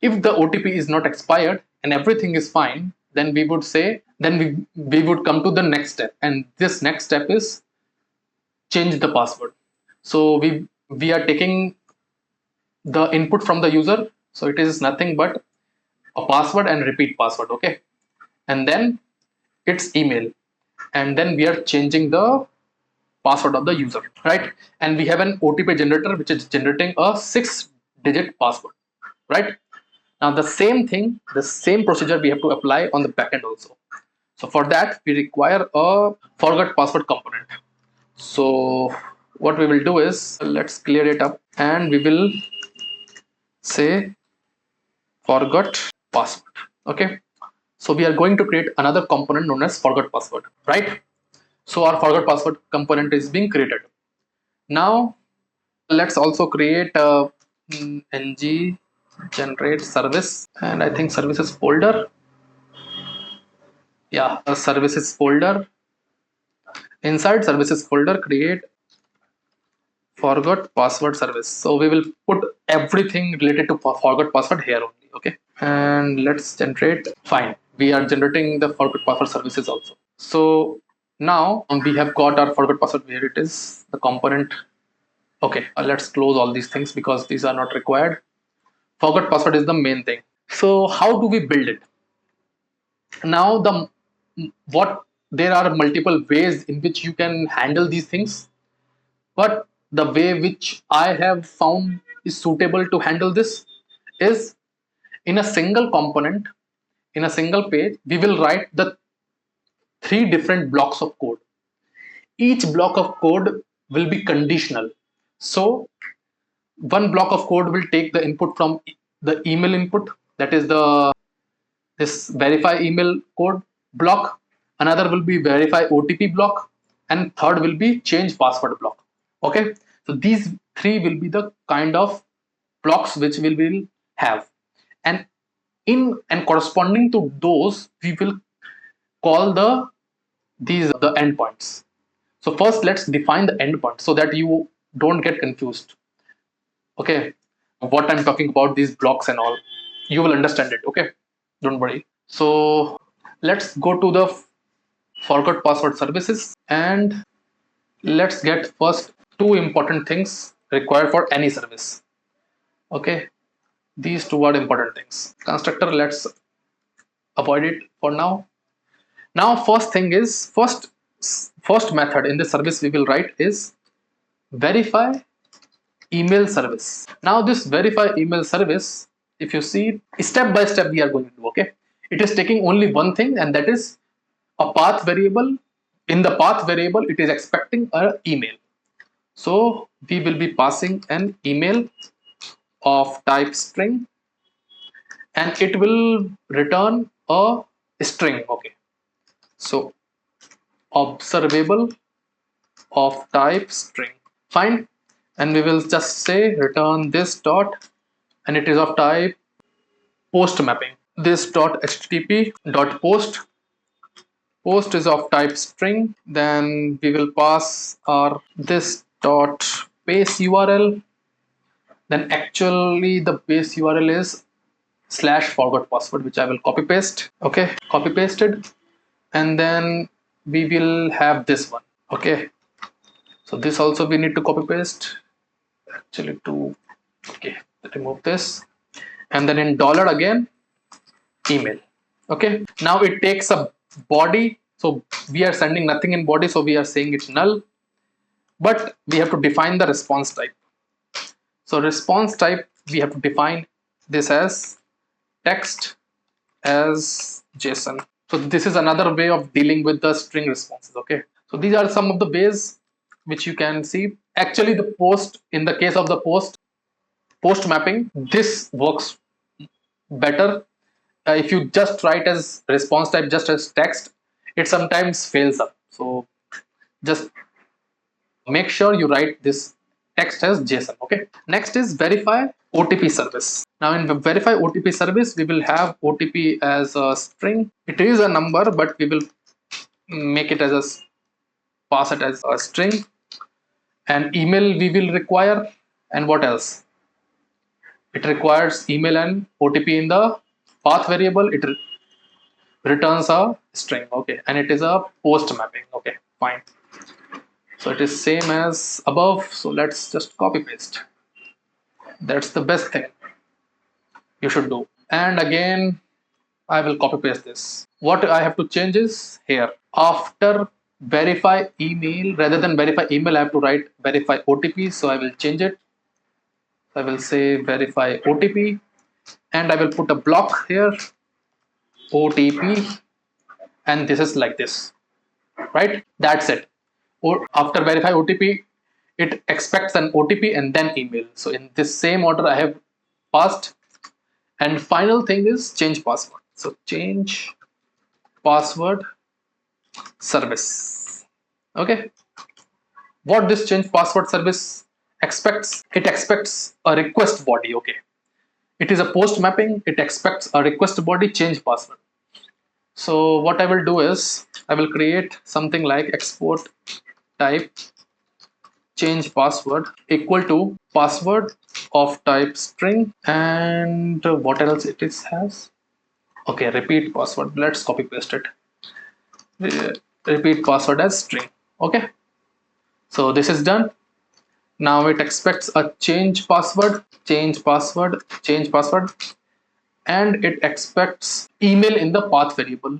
If the OTP is not expired and everything is fine, then we would say, then we would come to the next step, and this next step is change the password. So we are taking the input from the user, so it is nothing but a password and repeat password. Okay, and then its email, and then we are changing the password of the user, right? And we have an OTP generator which is generating a 6-digit password, right? Now the same thing, the same procedure we have to apply on the backend also. So for that we require a forgot password component. So what we will do is, let's clear it up, and we will say forgot password. Okay, so we are going to create another component known as forgot password, right? So our forgot password component is being created. Now let's also create a ng generate service, and I think services folder. Yeah, a services folder. Inside services folder, create forgot password service. So we will put everything related to forgot password here only. Okay, and let's generate. Fine, we are generating the forgot password services also. So now we have got our forgot password. Where it is, the component. Okay, let's close all these things because these are not required. Forgot password is the main thing. So how do we build it? Now what there are multiple ways in which you can handle these things, but the way which I have found is suitable to handle this is, in a single component, in a single page, we will write the 3 different blocks of code. Each block of code will be conditional. So one block of code will take the input from the email input, that is this verify email code block. Another will be verify OTP block, and third will be change password block. Okay, so these 3 will be the kind of blocks which we will have, and corresponding to those we will call the endpoints. So first let's define the endpoint so that you don't get confused. Okay, what I'm talking about, these blocks and all, you will understand it. Okay, don't worry. So let's go to the forgot password services, and let's get first 2 important things required for any service. Okay, these 2 are important things. Constructor, let's avoid it for now. Now first thing is, first method in the service we will write is verify email service. Now this verify email service, if you see, step by step we are going to do. Okay, it is taking only one thing, and that is a path variable. In the path variable it is expecting an email, so we will be passing an email of type string, and it will return a string. Okay, so observable of type string. Fine, and we will just say return this dot, and it is of type post mapping. This dot http dot post is of type string. Then we will pass our this dot base URL. Then actually the base URL is /forgot password, which I will copy paste. Okay, copy pasted, and then we will have this one. Okay, so this also we need to copy paste actually to, okay, remove this, and then in dollar again email. Okay, now it takes a body, so we are sending nothing in body, so we are saying it's null, but we have to define the response type. So response type, we have to define this as text as JSON. So this is another way of dealing with the string responses. Okay, so these are some of the ways which you can see. Actually the post, in the case of the post mapping, this works better. If you just write as response type just as text, it sometimes fails up. So just make sure you write this text as JSON. Okay, next is verify OTP service. Now in the verify OTP service, we will have OTP as a string. It is a number, but we will make it as a pass it as a string. And email we will require, and what else? It requires email and OTP in the path variable. It returns a string. Okay, and it is a post mapping. Okay, fine. So it is same as above. So let's just copy paste. That's the best thing you should do. And again, I will copy paste this. What I have to change is here, after verify email, rather than verify email, I have to write verify OTP. So I will change it. I will say verify OTP, and I will put a block here, OTP, and this is like this, right? That's it. Or after verify OTP, it expects an OTP and then email. So in this same order I have passed. And final thing is change password. So change password service. Okay. What this change password service expects? It expects a request body. Okay. It is a post mapping. It expects a request body change password. So what I will do is I will create something like export type change password equal to password of type string, and what else it is has. Okay, repeat password. Let's copy paste it. Repeat password as string. Okay, so this is done. Now it expects a change password, and it expects email in the path variable.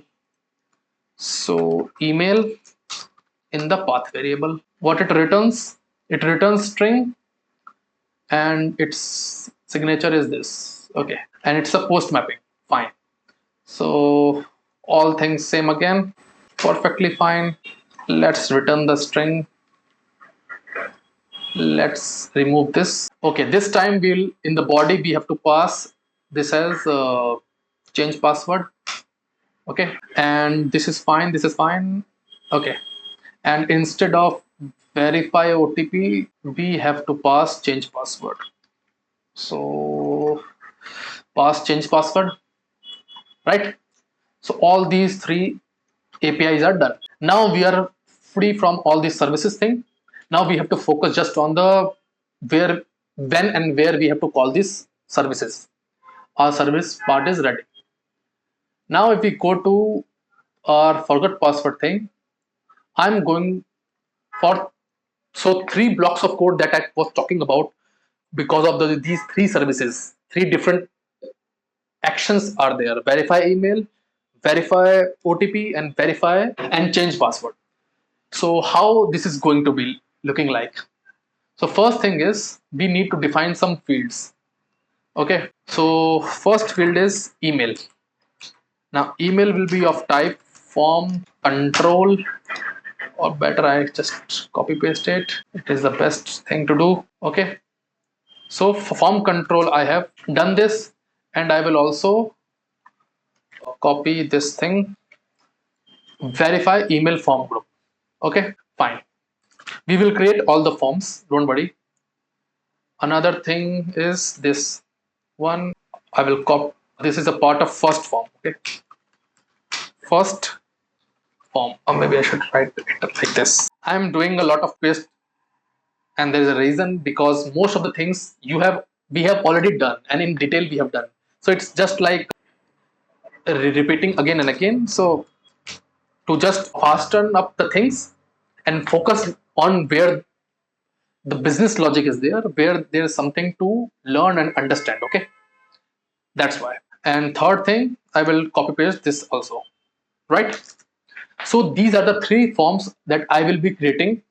So email in the path variable. What it returns? It returns string, and its signature is this. Okay, and it's a post mapping. Fine. So all things same again, perfectly fine. Let's return the string. Let's remove this. Okay, this time we'll, in the body we have to pass this as change password. Okay, and this is fine, this is fine. Okay, and instead of verify OTP, we have to pass change password. So pass change password, right? So all these three APIs are done. Now we are free from all these services thing. Now we have to focus just on the where, when and where we have to call these services. Our service part is ready. Now if we go to our forgot password thing, I'm going for, so three blocks of code that I was talking about, because of these three services, three different actions are there: verify email, verify OTP, and verify and change password. So how this is going to be looking like? So first thing is we need to define some fields. Okay, so first field is email. Now email will be of type form control, or better I just copy paste it. It is the best thing to do. Okay, so for form control I have done this, and I will also copy this thing, verify email form group. Okay, fine. We will create all the forms, don't worry. Another thing is this one. I will copy. This is a part of first form. Okay, first form, or maybe I should write it like this. I am doing a lot of paste, and there is a reason, because most of the things we have already done, and in detail we have done. So it's just like repeating again and again. So to just fasten up the things and focus on where the business logic is there, where there is something to learn and understand. Okay, that's why. And third thing, I will copy paste this also, right? So these are the three forms that I will be creating,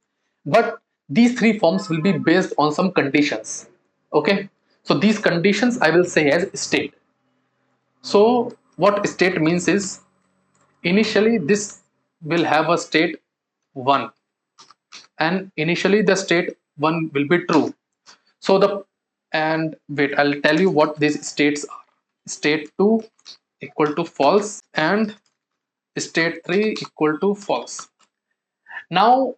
but these three forms will be based on some conditions. Okay, so these conditions I will say as state. So what state means is, initially this will have a state 1, and initially the state 1 will be true. So the, and wait, I'll tell you what these states are. State 2 equal to false, and state 3 equal to false. Now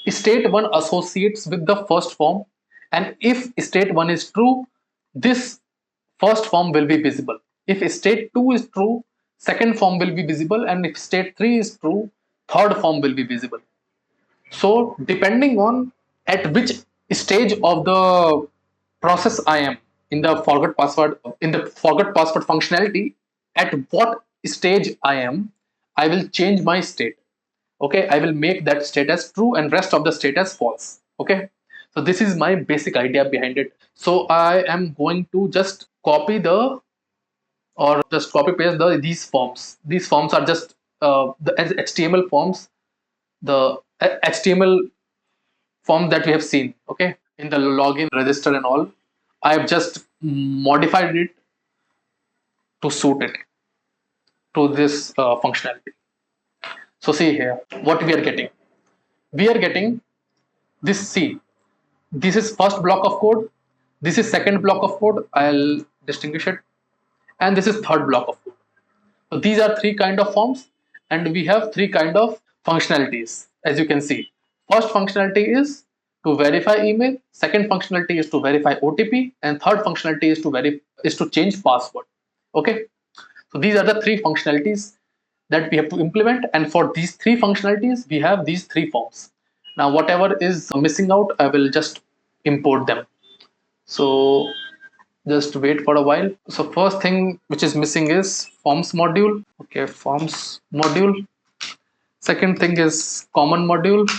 state 1 associates with the first form, and if state 1 is true, this first form will be visible. If state 2 is true, second form will be visible, and if state 3 is true, third form will be visible. So depending on at which stage of the process I am in the forgot password, functionality, at what stage I am, I will change my state. Okay, I will make that state as true and rest of the state as false. Okay, so this is my basic idea behind it. So I am going to just copy the or just copy paste these forms. These forms are just the HTML forms, the HTML form that we have seen, okay, in the login, register and all. I have just modified it to suit it to this functionality. So see here what we are getting. We are getting this C. This is first block of code. This is second block of code. I'll distinguish it. And this is third block of code. So these are three kind of forms, and we have three kind of functionalities. As you can see, first functionality is to verify email. Second functionality is to verify OTP, and third functionality is to change password. Okay, so these are the three functionalities that we have to implement, and for these three functionalities, we have these three forms. Now, whatever is missing out, I will just import them. So just wait for a while. So first thing which is missing is forms module. Okay, forms module. Second thing is common module.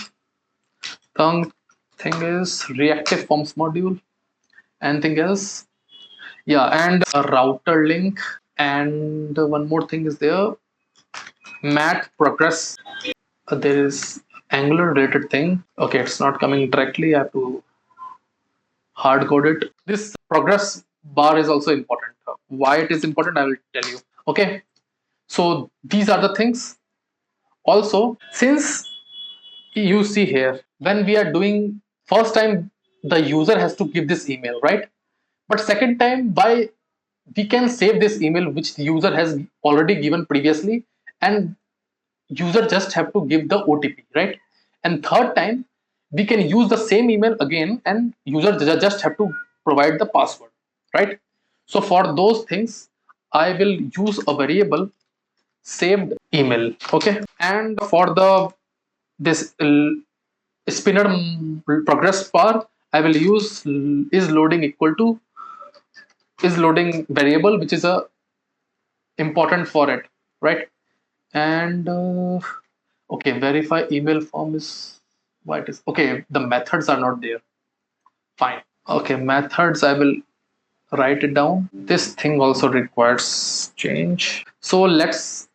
Third thing is reactive forms module. And thing is, yeah, and a router link. And one more thing is there, mat progress. There is Angular related thing. Okay, it's not coming directly. I have to hard code it. This progress bar is also important. Why it is important, I will tell you. Okay, so these are the things. Also, since you see here, when we are doing first time, the user has to give this email, right? But second time, by we can save this email which the user has already given previously, and user just have to give the OTP, right? And third time, we can use the same email again, and user just have to provide the password, right? So for those things, I will use a variable saved email. Okay, and for the this spinner progress bar, I will use is loading equal to is loading variable, which is a important for it, right? And okay, verify email form is why it is okay. The methods are not there. Fine. Okay, methods I will write it down. This thing also requires change. So let's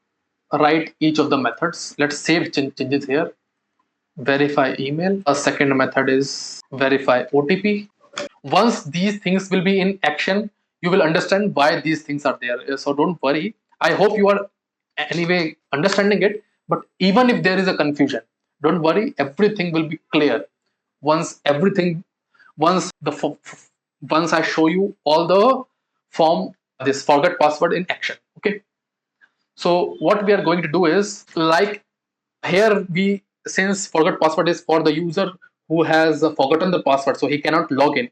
write each of the methods. Let's save changes here. Verify email. A second method is verify OTP. Once these things will be in action, you will understand why these things are there. So don't worry. I hope you are anyway understanding it. But even if there is a confusion, don't worry. Everything will be clear once once I show you all the form this forget password in action. Okay. So what we are going to do is, like here we, since forget password is for the user who has forgotten the password, so he cannot log in.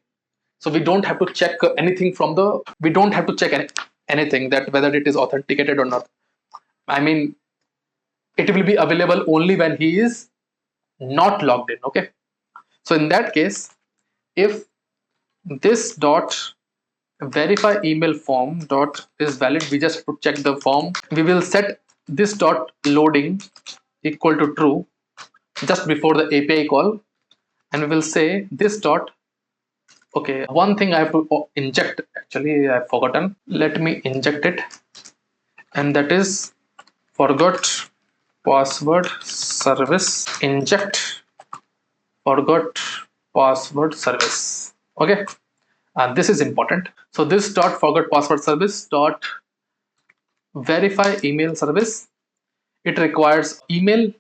So we don't have to check anything from the we don't have to check anything that whether it is authenticated or not. I mean, it will be available only when he is not logged in. Okay, so in that case, if this dot verify email form dot is valid, we just have to check the form. We will set this dot loading equal to true just before the API call, and we will say this dot. Okay, one thing I have to inject, actually I've forgotten. Let me inject it, and that is forgot password service. Inject forgot password service. Okay, and this is important. So this dot forgot password service dot verify email service, it requires email.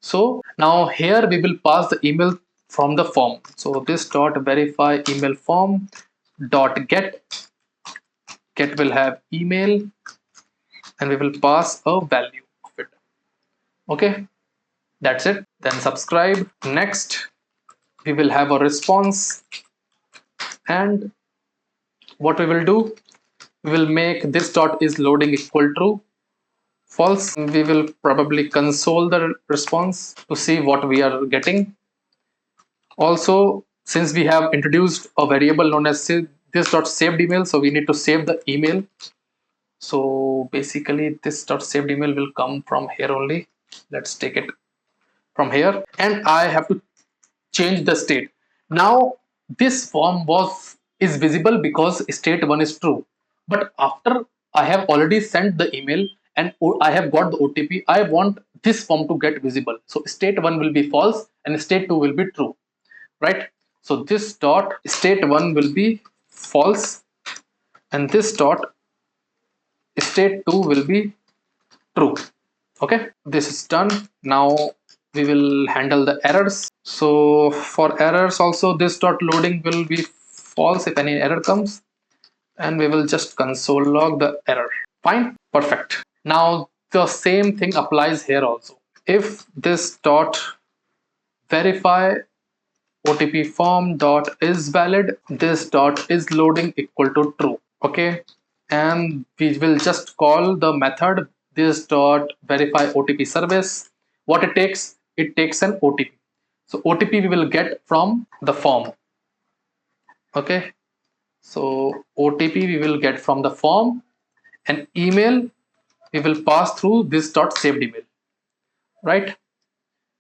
So now here we will pass the email from the form. So this dot verify email form dot get will have email, and we will pass a value of it. Okay, that's it. Then subscribe. Next, we will have a response, and what we will do, we will make this dot is loading equal to false. We will probably console the response to see what we are getting. Also, since we have introduced a variable known as this dot saved email, so we need to save the email. So basically this dot saved email will come from here only. Let's take it from here, and I have to change the state. Now this form is visible because state 1 is true, but after I have already sent the email and I have got the OTP. I want this form to get visible. So state 1 will be false and state 2 will be true, right? So this dot state 1 will be false and this dot state 2 will be true. Okay, this is done. Now we will handle the errors. So for errors also, this dot loading will be false if any error comes, and we will just console log the error. Fine, perfect. Now the same thing applies here also. If this dot verify OTP form dot is valid, this dot is loading equal to true. Okay, and we will just call the method this dot verify OTP service. What it takes an OTP. So OTP we will get from the form. Okay, so OTP we will get from the form, and email we will pass through this dot saved email, right?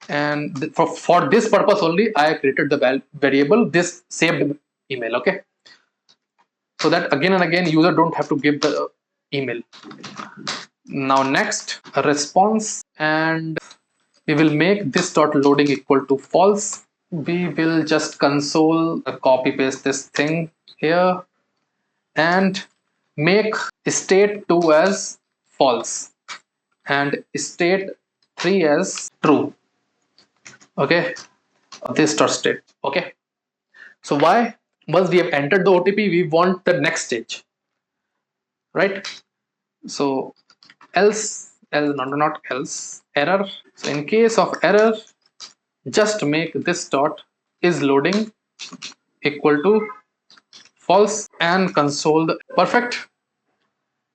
And for this purpose only I created the variable this saved email. Okay, so that again and again user don't have to give the email. Now next, a response, and we will make this dot loading equal to false. We will just console copy paste this thing here and make state 2 as false and state 3 as true. Okay, this dot state. Okay, so why? Once we have entered the OTP, we want the next stage, right? So else not else, error. So in case of error, just make this dot is loading equal to false and console the perfect.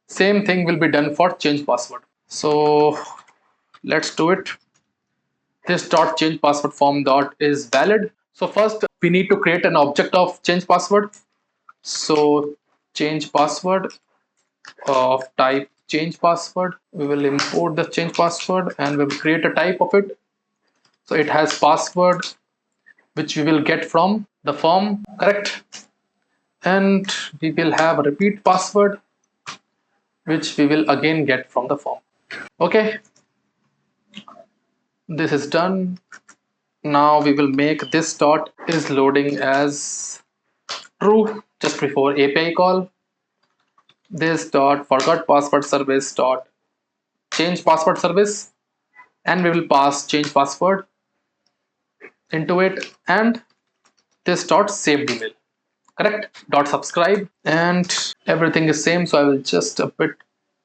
Same thing will be done for change password. So let's do it. This dot change password form dot is valid. So first we need to create an object of change password. So change password of type change password. We will import the change password and we will create a type of it. So it has password which we will get from the form, correct? And we will have a repeat password which we will again get from the form. Okay, this is done. Now we will make this dot is loading as true just before API call. This dot forgot password service dot change password service, and we will pass change password into it, and this dot saved email, correct? Dot subscribe, and everything is same. So I will just a bit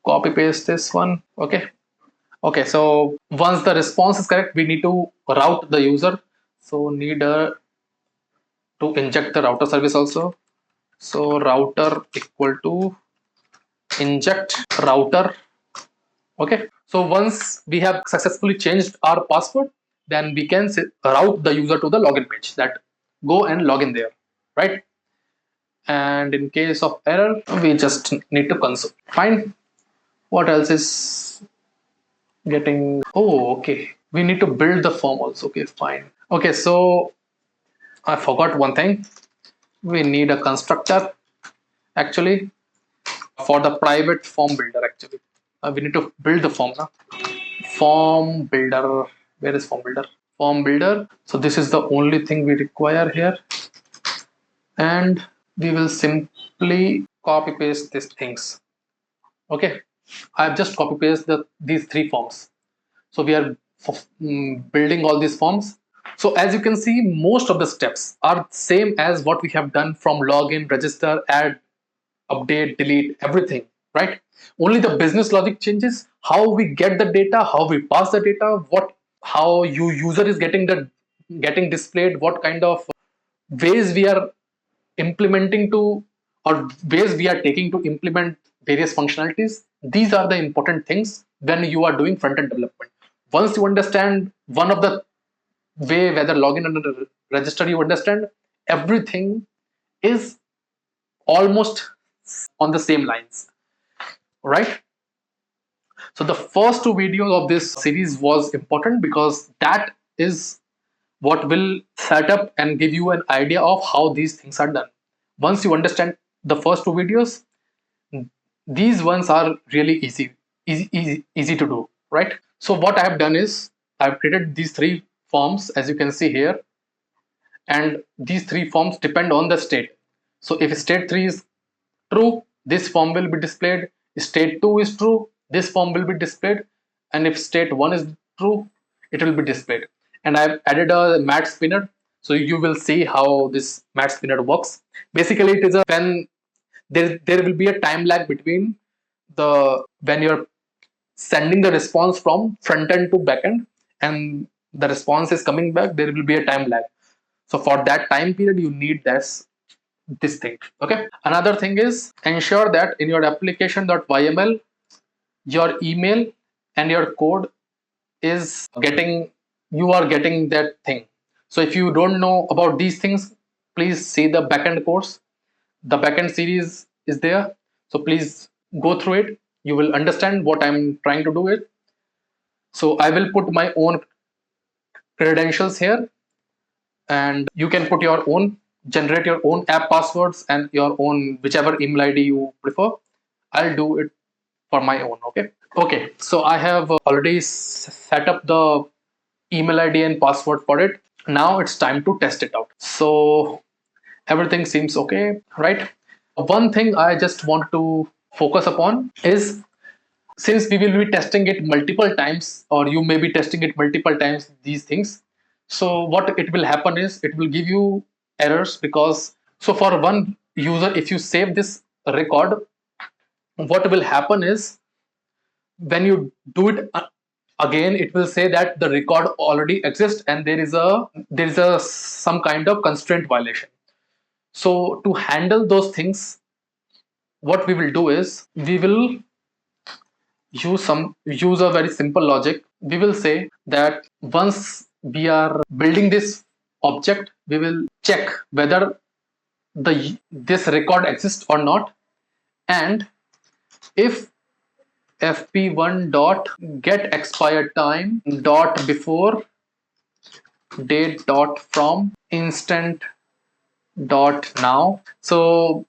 copy paste this one. Okay, so once the response is correct, we need to route the user. So need to inject the router service also. So router equal to inject router. Okay, so once we have successfully changed our password, then we can route the user to the login page, that go and log in there, right? And in case of error, we just need to console. Fine. What else is getting? Oh, okay, we need to build the form also. Okay, fine. Okay, so I forgot one thing. We need a constructor actually for the private form builder. Actually we need to build the form now. Form builder, where is form builder? Form builder. So this is the only thing we require here, and we will simply copy paste these things. Okay, I've just copy pasted these three forms. So we are building all these forms. So as you can see, most of the steps are same as what we have done from login, register, add, update, delete, everything, right? Only the business logic changes, how we get the data, how we pass the data, how user is getting displayed, what kind of ways we are implementing to, or ways we are taking to implement various functionalities. These are the important things when you are doing front-end development. Once you understand one of the way, whether login and register, you understand everything is almost on the same lines, right? So the first two videos of this series was important because that is what will set up and give you an idea of how these things are done. Once you understand the first two videos, these ones are really easy to do, right? So what I have done is I've created these three forms, as you can see here, and these three forms depend on the state. So if state 3 is true, this form will be displayed. State 2 is true, this form will be displayed. And if state 1 is true, it will be displayed. And I've added a mat spinner, so you will see how this mat spinner works. Basically, it is a when there will be a time lag between the when you're sending the response from front end to back end, and the response is coming back, there will be a time lag. So for that time period, you need this thing. Okay. Another thing is ensure that in your application.yml, your email and your code is getting you are getting that thing. So if you don't know about these things, please see the backend course. The backend series is there. So please go through it. You will understand what I'm trying to do it. So I will put my own credentials here, and you can put your own, generate your own app passwords and your own whichever email ID you prefer. I'll do it for my own. Okay, so I have already set up the email ID and password for it. Now it's time to test it out. So everything seems okay, right? One thing I just want to focus upon is, since we will be testing it multiple times, or you may be testing it multiple times, these things, so what it will happen is it will give you errors. Because so for one user, if you save this record, what will happen is when you do it again, it will say that the record already exists and there is a some kind of constraint violation. So to handle those things, what we will do is we will use a very simple logic. We will say that once we are building this object, we will check whether this record exists or not. And if fp1 dot get expired time dot before date dot from instant dot now, so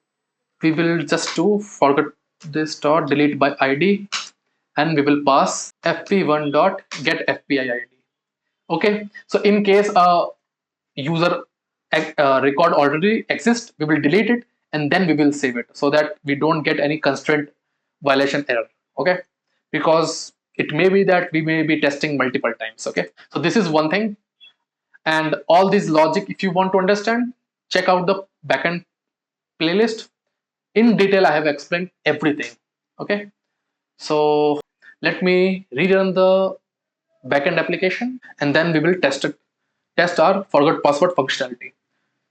we will just do forget this dot delete by id, and we will pass fp1 dot get fpi id. Okay, so in case a user record already exists, we will delete it and then we will save it, so that we don't get any constraint violation error. Okay, because it may be that we may be testing multiple times. Okay, so this is one thing. And all this logic, if you want to understand, check out the backend playlist. In detail I have explained everything. Okay, so let me rerun the backend application and then we will test our forgot password functionality.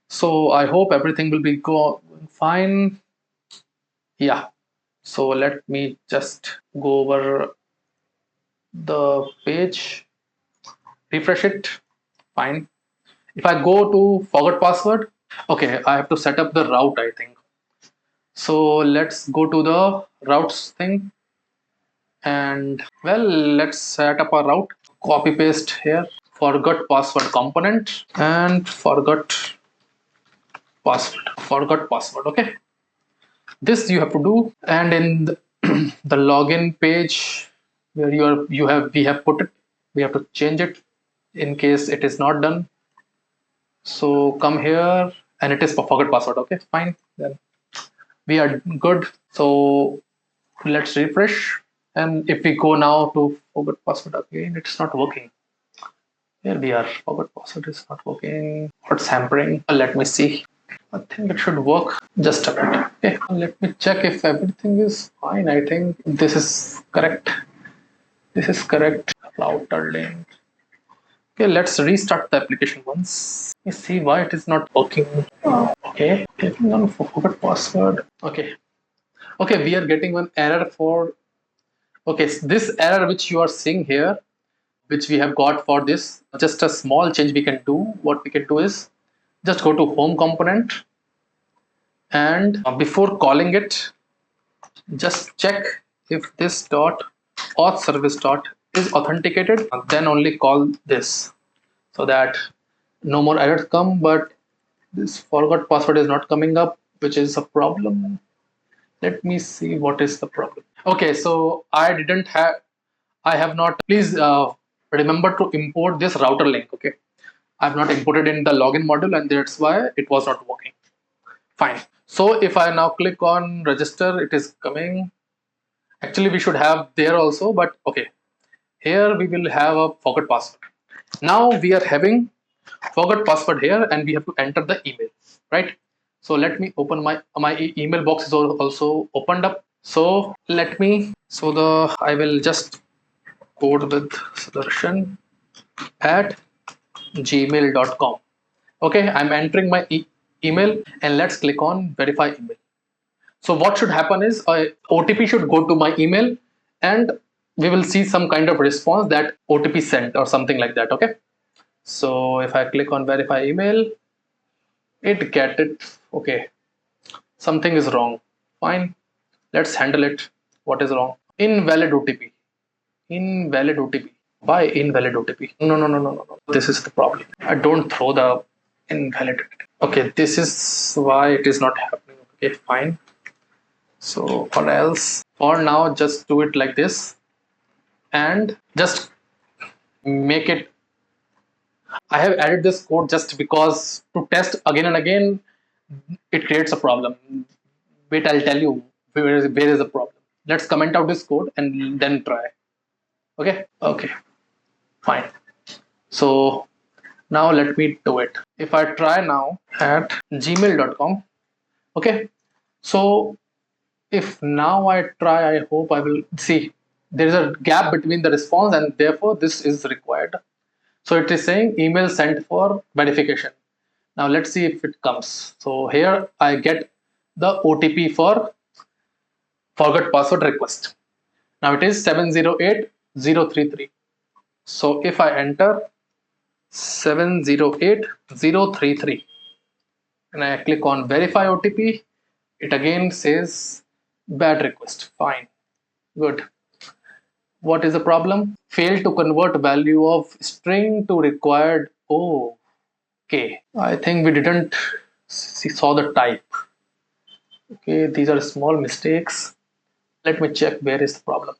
So I hope everything will be going fine. Yeah, so let me just go over the page, refresh it. Fine. If I go to forgot password, okay, I have to set up the route, I think. So let's go to the routes thing, and well, let's set up a route. Copy paste here, forgot password component and forgot password. Okay, this you have to do. And in the login page where we have put it, we have to change it in case it is not done. So come here, and it is for forgot password. Okay, fine, then we are good. So let's refresh, and if we go now to forgot password again, it's not working. Here we are, forgot password is not working. What's hampering? Let me see. I think it should work. Just a minute. Okay, let me check if everything is fine. I think this is correct. This is correct. Router link. Okay, let's restart the application once. Let me see why it is not working. Okay, clicking on forgot password. Okay, we are getting one error for. Okay, so this error which you are seeing here, which we have got for this, just a small change we can do. What we can do is just go to home component, and before calling it, just check if this dot auth service dot is authenticated, then only call this, so that no more errors come. But this forgot password is not coming up, which is a problem. Let me see what is the problem. Okay, so I have not, please remember to import this router link. Okay, I have not imported in the login module, and that's why it was not working. Fine. So if I now click on register, it is coming. Actually, we should have there also, but okay. Here we will have a forgot password. Now we are having forgot password here, and we have to enter the email, right? So let me open my email box is also opened up. So let me, so the I will just code with Sudarshan at gmail.com. Okay, I'm entering my email, and let's click on verify email. So what should happen is OTP should go to my email, and we will see some kind of response that OTP sent or something like that. Okay, so if I click on verify email, it get it. Okay, something is wrong. Fine, let's handle it. What is wrong? Invalid OTP. Invalid OTP. Why invalid OTP? No, no, no, no, no, no. This is the problem. I don't throw the invalid. Okay, this is why it is not happening. Okay, fine. So, or else, for now, just do it like this and just make it. I have added this code just because to test again and again, it creates a problem. Wait, I'll tell you where is the problem. Let's comment out this code and then try. Okay, okay, fine. So now let me do it. If I try now at gmail.com, okay, so if now I try, I hope I will see there is a gap between the response, and therefore this is required. So it is saying email sent for verification. Now let's see if it comes. So here I get the OTP for forgot password request. Now it is 708033. So if I enter 708033 and I click on verify OTP, it again says bad request. Fine, good. What is the problem? Failed to convert value of string to required. Oh, okay. I think we didn't saw the type. Okay, these are small mistakes. Let me check where is the problem.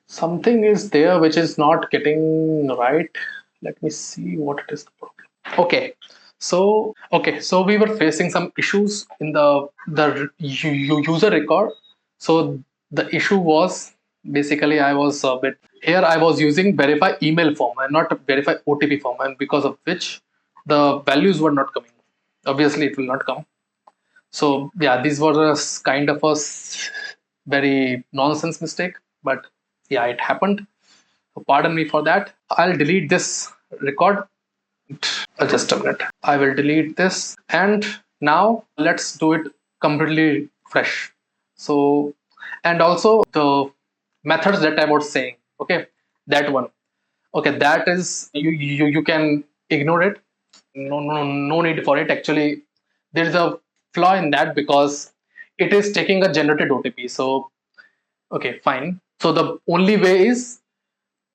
Something is there which is not getting right. Let me see what it is the problem. Okay, so we were facing some issues in the user record. So the issue was basically I was a bit here. I was using verify email form and not verify OTP form, and because of which the values were not coming. Obviously, it will not come. So yeah, these were a kind of a very nonsense mistake, but yeah, it happened. So pardon me for that. I'll delete this record. Just a minute. I will delete this, and now let's do it completely fresh. So, and also the methods that I was saying. Okay, that one. Okay, that is you can ignore it. No need for it. Actually, there is a flaw in that because it is taking a generated OTP. So okay, fine. So the only way is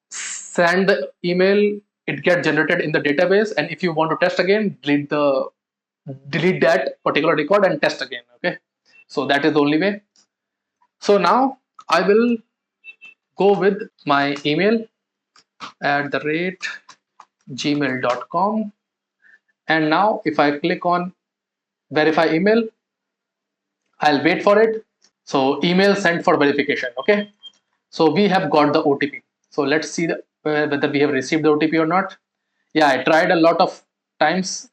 send the email, it gets generated in the database, and if you want to test again, delete that particular record and test again. Okay, so that is the only way. So now I will go with my email at the rate gmail.com, and now if I click on verify email, I'll wait for it. So email sent for verification. Okay, so we have got the OTP. So let's see whether we have received the OTP or not. Yeah, I tried a lot of times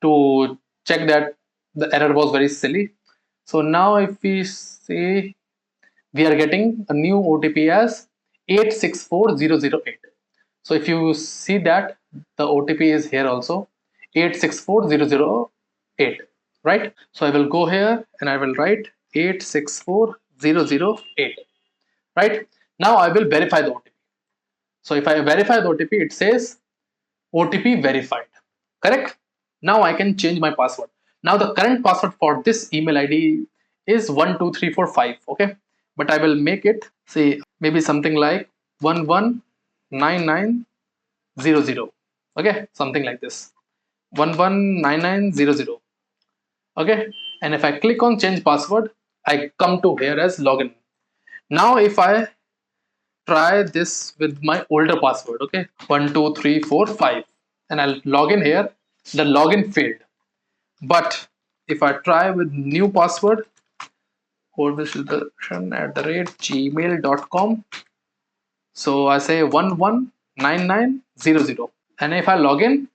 to check that the error was very silly. So now if we say we are getting a new OTP as 864008. So if you see that the OTP is here also 864008, right? So I will go here and I will write 864008, right? Now I will verify the OTP. So if I verify the OTP, it says OTP verified, correct? Now I can change my password. Now the current password for this email ID is 12345. Okay, but I will make it say maybe something like 119900. Okay, something like this, 119900. Okay, and if I click on change password, I come to here as login. Now if I try this with my older password, okay, 12345, and I'll log in here, the login failed. But if I try with new password, gmail.com, so I say 119900, and if I log in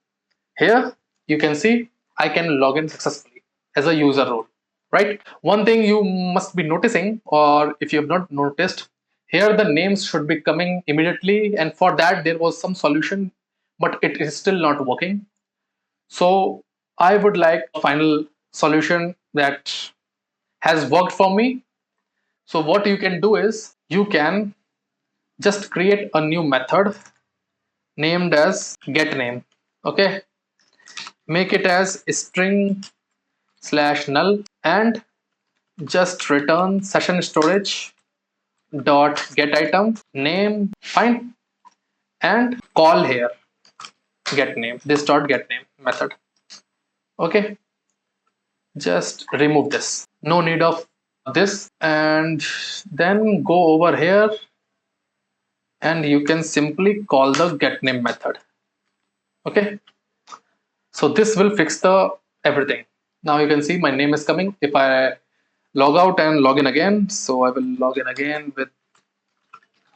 here, you can see I can log in successfully as a user role, right? One thing you must be noticing, or if you have not noticed, here the names should be coming immediately, and for that there was some solution, but it is still not working. So I would like a final solution that has worked for me. So what you can do is you can just create a new method named as getName. Okay, make it as string slash null and just return session storage dot get item name, fine, and call here get name, this dot get name method. Okay, just remove this, no need of this, and then go over here and you can simply call the get name method. Okay, so this will fix the everything. Now you can see my name is coming. If I log out and log in again, so I will log in again with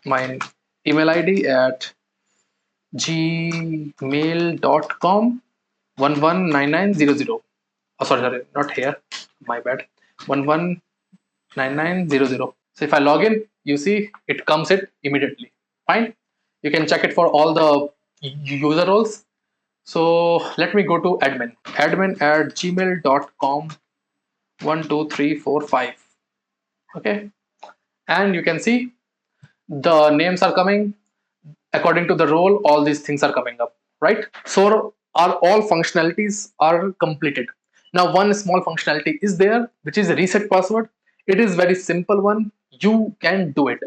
my email id at gmail.com 119900. Oh, sorry, not here, my bad. 119900. So if I log in, you see it comes it immediately. Fine, you can check it for all the user roles. So let me go to admin at gmail.com 12345. Okay, and you can see the names are coming according to the role. All these things are coming up, right? So our all functionalities are completed. Now one small functionality is there, which is reset password. It is very simple one, you can do it.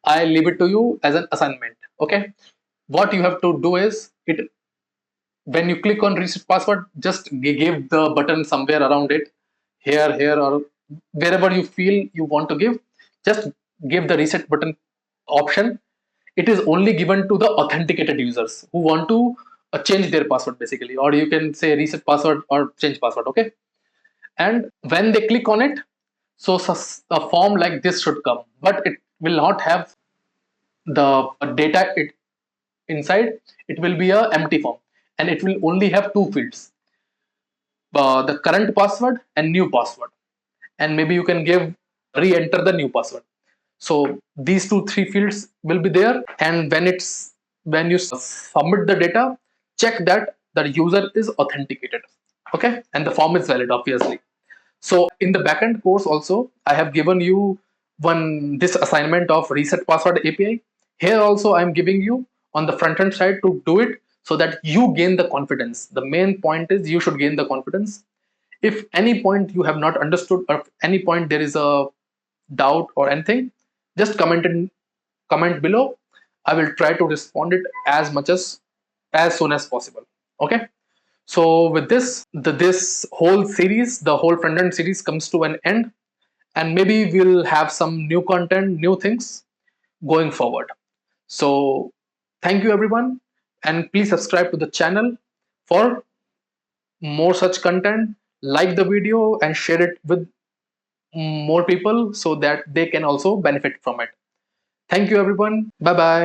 I leave it to you as an assignment. Okay, what you have to do is, it when you click on reset password, just give the button somewhere around it, here or wherever you feel you want to give, just give the reset button option. It is only given to the authenticated users who want to change their password basically, or you can say reset password or change password. Okay, and when they click on it, so a form like this should come, but it will not have the data inside. It will be a empty form, and it will only have two fields, the current password and new password, and maybe you can give re-enter the new password. So these three fields will be there, and when you submit the data, check that the user is authenticated. Okay, and the form is valid, obviously. So in the backend course also, I have given you this assignment of reset password API. Here also I am giving you on the front end side to do it, so that you gain the confidence. The main point is you should gain the confidence. If any point you have not understood, or if any point there is a doubt or anything, just comment below. I will try to respond it as soon as possible. Okay, so with this, this whole series, the whole front end series comes to an end, and maybe we'll have some new content, new things going forward. So thank you everyone, and please subscribe to the channel for more such content. Like the video and share it with more people so that they can also benefit from it. Thank you everyone. Bye bye.